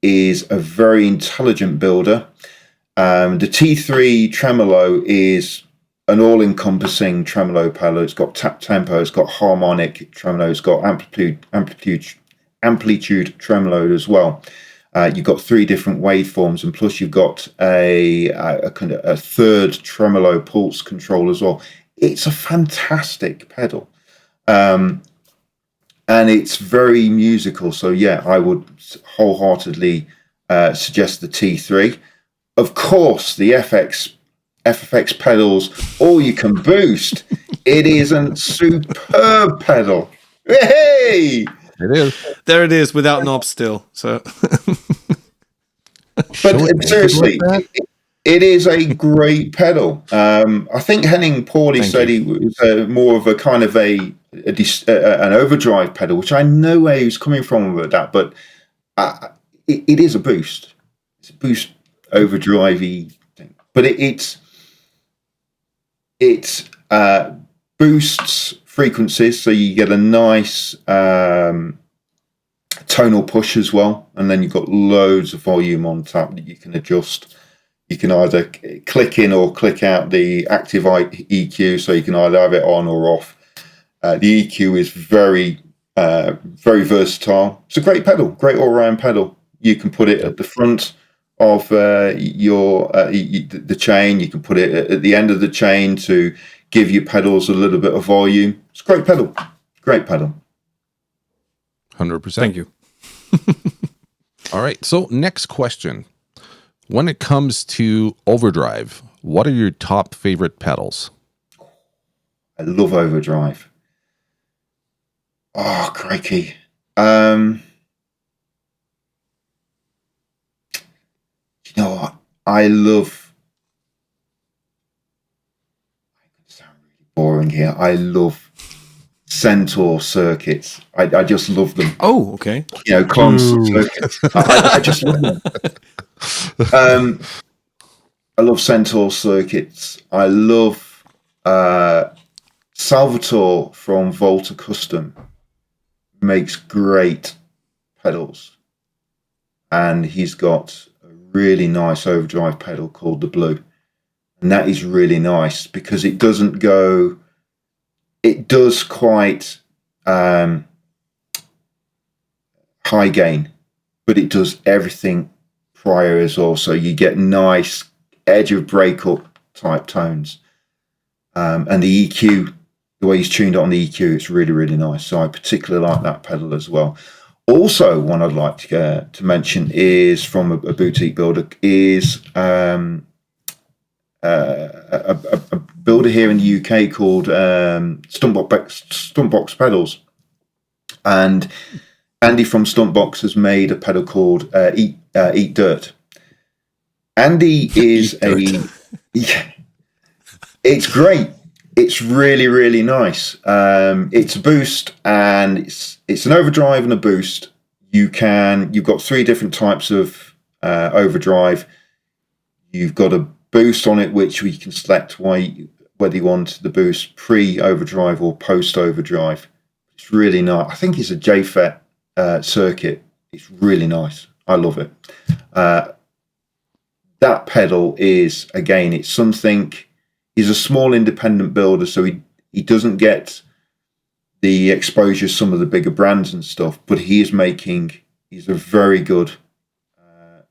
is a very intelligent builder. The T3 tremolo is an all-encompassing tremolo pedal. It's got tap tempo, it's got harmonic tremolo, it's got amplitude tremolo as well. You've got 3 different waveforms, and plus you've got a kind of a third tremolo pulse control as well. It's a fantastic pedal, and it's very musical. So yeah, I would wholeheartedly suggest the T3. Of course, the FFX pedals, all you can boost. It is a superb pedal. Hey! It is. There it is, without knobs still. So, but seriously, it is a great pedal. I think Henning Pauli said he was more of a kind of an overdrive pedal, which I know where he was coming from with that, but it is a boost. It's a boost overdrivey thing, but it boosts frequencies, so you get a nice tonal push as well, and then you've got loads of volume on tap that you can adjust. You can either click in or click out the active EQ, so you can either have it on or off. The EQ is very very versatile. It's a great pedal, great all-round pedal. You can put it at the front of the chain. You can put it at the end of the chain to give your pedals a little bit of volume. It's a great pedal. Great pedal. 100%. Thank you. All right. So next question. When it comes to overdrive, what are your top favorite pedals? I love overdrive. Oh, crikey. You know what? I love. I'm going to sound really boring here. I love Centaur circuits. I just love them. Oh, okay. Constant circuits. I just love them. I love Centaur circuits. I love Salvatore from Volta Custom. Makes great pedals, and he's got a really nice overdrive pedal called the Blue, and that is really nice because it doesn't go. It does quite high gain, but it does everything prior as well. So you get nice edge of breakup type tones, and the EQ, the way he's tuned it on the EQ, it's really, really nice. So I particularly like that pedal as well. Also, one I'd like to mention is from a boutique builder, is a builder here in the UK called Stuntbox Pedals. And Andy from Stuntbox has made a pedal called Eat Dirt. Andy is it's great. It's really, really nice. It's a boost, and it's an overdrive and a boost. You've got 3 different types of overdrive. You've got a boost on it, which we can select whether you want the boost pre-overdrive or post-overdrive. It's really nice. I think it's a JFET circuit. It's really nice. I love it. That pedal is, again, it's something. He's a small independent builder, so he doesn't get the exposure of some of the bigger brands and stuff, but he's a very good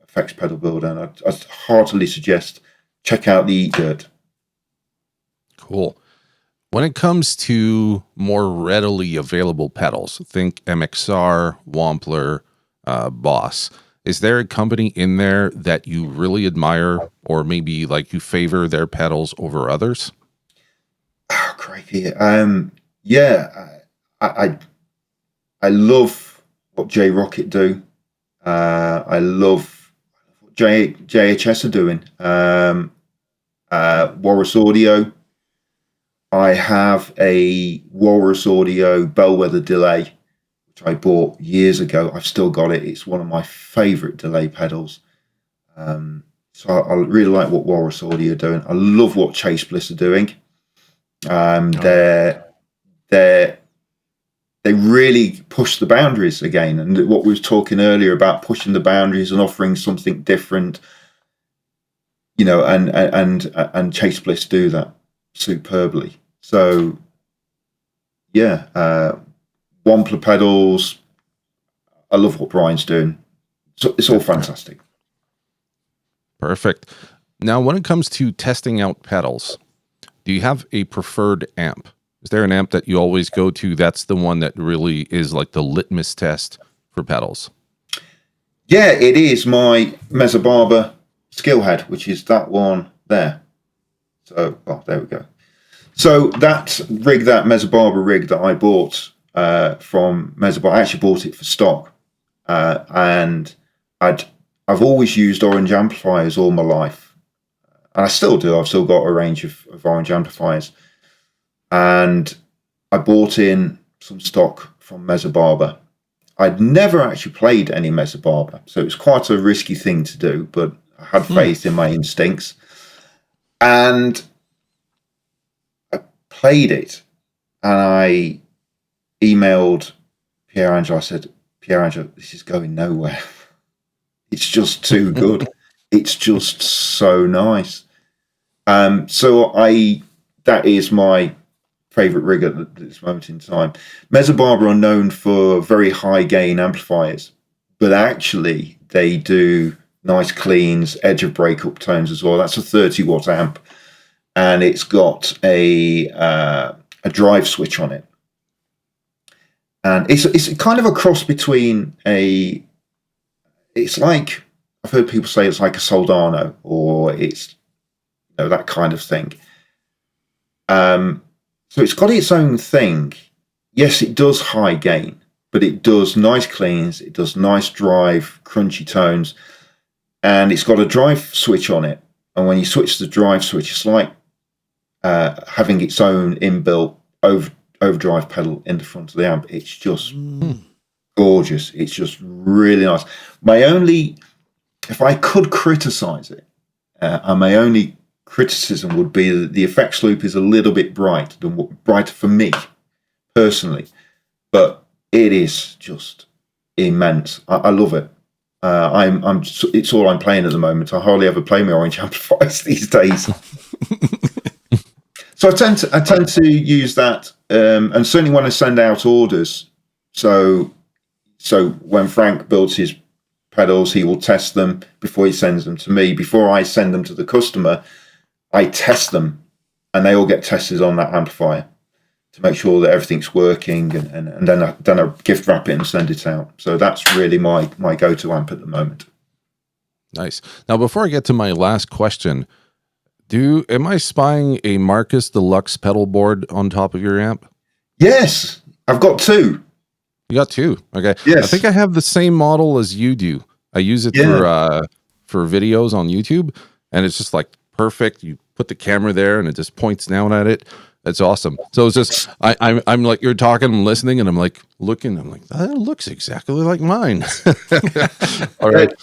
effects pedal builder, and I'd heartily suggest check out the Eat Dirt. Cool. When it comes to more readily available pedals, think MXR, Wampler, Boss. Is there a company in there that you really admire, or maybe like you favor their pedals over others? Oh, crikey. Yeah, I love what J Rocket do. I love what JHS are doing. Walrus Audio. I have a Walrus Audio Bellwether delay, which I bought years ago. I've still got it. It's one of my favorite delay pedals. So I really like what Walrus Audio are doing. I love what Chase Bliss are doing. They really push the boundaries again. And what we were talking earlier about pushing the boundaries and offering something different, and Chase Bliss do that superbly. So yeah, Wampler pedals. I love what Brian's doing. So it's all fantastic. Perfect. Now, when it comes to testing out pedals, do you have a preferred amp? Is there an amp that you always go to? That's the one that really is like the litmus test for pedals. Yeah, it is my Mesa Barber Skillhead, which is that one there. So, there we go. So that rig, that Mesa Barber rig that I bought from Mesa Barber, I actually bought it for stock, and I've always used orange amplifiers all my life, and I still do. I've still got a range of orange amplifiers, and I bought in some stock from Mesa Barber. I'd never actually played any Mesa Barber, so it was quite a risky thing to do, but I had faith in my instincts, and I played it, and I emailed Pierangelo. I said, Pierangelo, this is going nowhere. It's just too good. It's just so nice. So that is my favorite rig at this moment in time. Mesa Barber are known for very high gain amplifiers, but actually they do nice cleans, edge of breakup tones as well. That's a 30 watt amp, and it's got a drive switch on it. And it's kind of a cross between it's like, I've heard people say it's like a Soldano, or it's that kind of thing. So it's got its own thing. Yes, it does high gain, but it does nice cleans, it does nice drive, crunchy tones, and it's got a drive switch on it. And when you switch the drive switch, it's like having its own inbuilt overdrive pedal in the front of the amp. It's just gorgeous. It's just really nice. If I could criticize it, And my only criticism would be that the effects loop is a little bit brighter for me personally, but it is just immense. I love it. It's all I'm playing at the moment. I hardly ever play my orange amplifiers these days. So I tend to use that, and certainly when I send out orders. So when Frank builds his pedals, he will test them before he sends them to me. Before I send them to the customer, I test them, and they all get tested on that amplifier to make sure that everything's working, and then I gift wrap it and send it out. So that's really my go-to amp at the moment. Nice. Now, before I get to my last question, am I spying a Marcus Deluxe pedal board on top of your amp? Yes, I've got two. You got two. Okay. Yes. I think I have the same model as you do. I use it for videos on YouTube, and it's just like perfect. You put the camera there, and it just points down at it. It's awesome. So it's just I'm like, you're talking, I'm listening, and I'm like looking. I'm like, that looks exactly like mine. All right.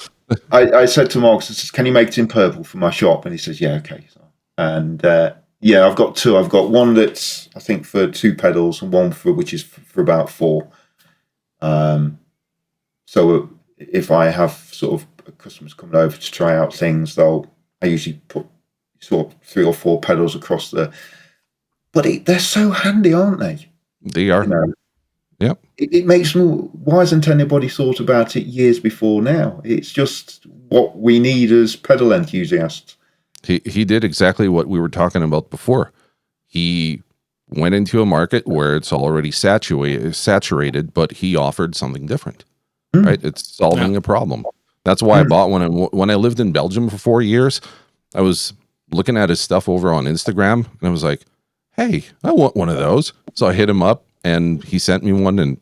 I said to Mark, "Can you make it in purple for my shop?" And he says, "Yeah, okay." And I've got two. I've got one that's I think for 2 pedals, and one which is for about 4. So if I have sort of customers coming over to try out things, I usually put sort of 3 or 4 pedals across the. But they're so handy, aren't they? They are. Yep. It makes me. Why hasn't anybody thought about it years before now? It's just what we need as pedal enthusiasts. He did exactly what we were talking about before. He went into a market where it's already saturated, but he offered something different. Right? It's solving a problem. That's why I bought one. And when I lived in Belgium for 4 years, I was looking at his stuff over on Instagram, and I was like, "Hey, I want one of those." So I hit him up, and he sent me one. And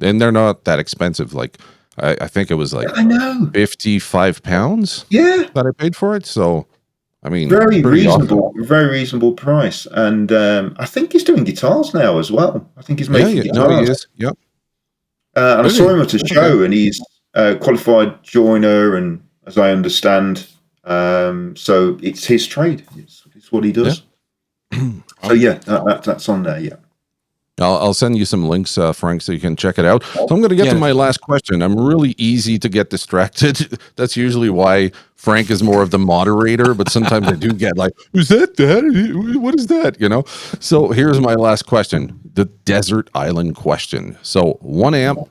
and they're not that expensive. Like I think it was like I know £55. Yeah, that I paid for it. So I mean, very reasonable, awesome. very reasonable price. And I think he's doing guitars now as well. I think he's making guitars. No, he is. Yep. And I saw him at a show, and he's a qualified joiner, and as I understand, so it's his trade. It's what he does. So that's on there. Yeah. I'll send you some links, Frank, so you can check it out. So I'm going to get to my last question. I'm really easy to get distracted. That's usually why Frank is more of the moderator, but sometimes I do get like, "Is that? What is that?" So here's my last question, the desert island question. So 1 amp,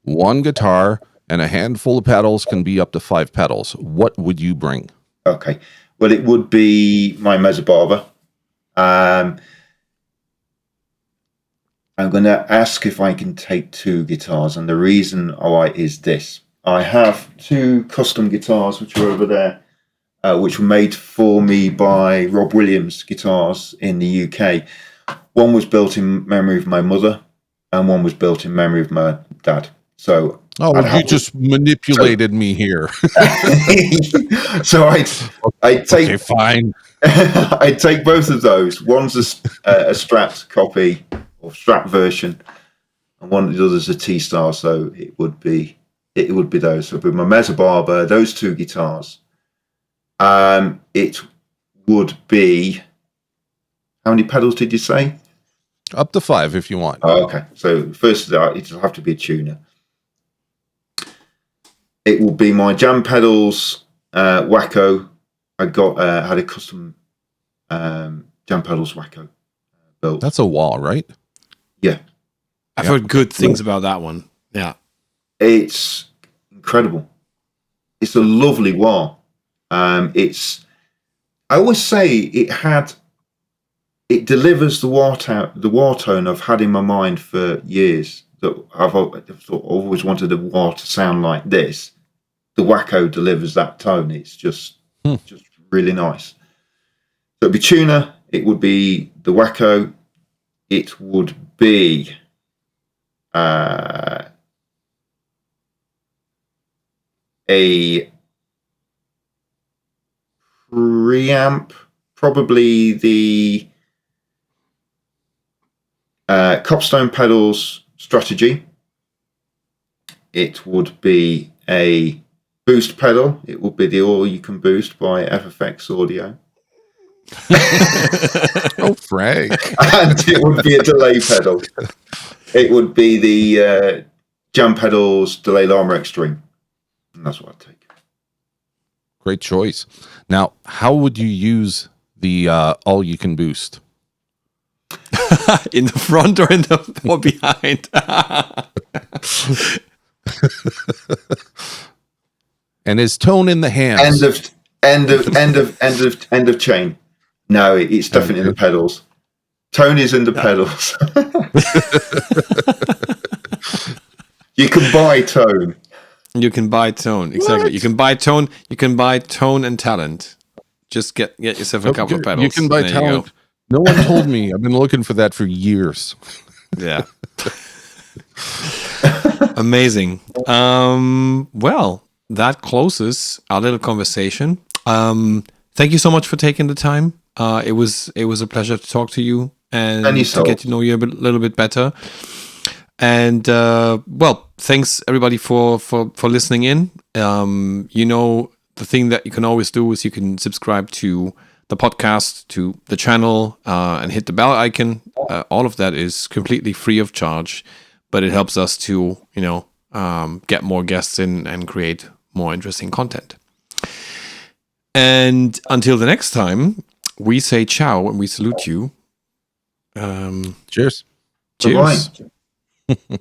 1 guitar, and a handful of pedals can be up to 5 pedals. What would you bring? Okay. Well, it would be my Mesa Barber. I'm going to ask if I can take 2 guitars, and the reason why is this. I have 2 custom guitars which are over there, which were made for me by Rob Williams Guitars in the UK. One was built in memory of my mother, and one was built in memory of my dad. So you just manipulated me here. So I take. Okay, fine. I take both of those. One's a Strat copy or Strat version, and one of the others a T-Star. So it would be those. So with my Mesa Barber, those 2 guitars. It would be. How many pedals did you say? Up to 5 if you want. Oh, okay. So first, it'll have to be a tuner. It will be my Jam Pedals Wacko. I had a custom Jam Pedals Wacko built. That's a wah, right? Yeah. I've heard good things about that one. Yeah. It's incredible. It's a lovely wah. I always say it delivers the wah tone I've had in my mind for years. That I've always wanted a wah to sound like this. The Wacko delivers that tone. It's just really nice. So it'd be tuner. It would be the Wacko. It would be a preamp, probably the Copstone Pedals Strategy. It would be a boost pedal. It will be the All You Can Boost by FFX Audio. Oh, Frank. And it would be a delay pedal. It would be the Jam Pedals Delay Llama Extreme. And that's what I'd take. Great choice. Now, how would you use the All You Can Boost? In the front or or behind? And is tone in the hands? End of chain. No, it's definitely in the pedals. Tone is in the pedals. You can buy tone. You can buy tone, exactly. What? You can buy tone. You can buy tone and talent. Just get yourself a couple of pedals. You can buy There talent. No one told me. I've been looking for that for years. Yeah. Amazing. Well, that closes our little conversation. Thank you so much for taking the time. It was a pleasure to talk to you and to get to know you a little bit better. And well, thanks everybody for listening in. The thing that you can always do is you can subscribe to the podcast, to the channel, and hit the bell icon. All of that is completely free of charge, but it helps us to get more guests in and create more interesting content. And until the next time, we say ciao and we salute you. Cheers. Cheers. Bye-bye.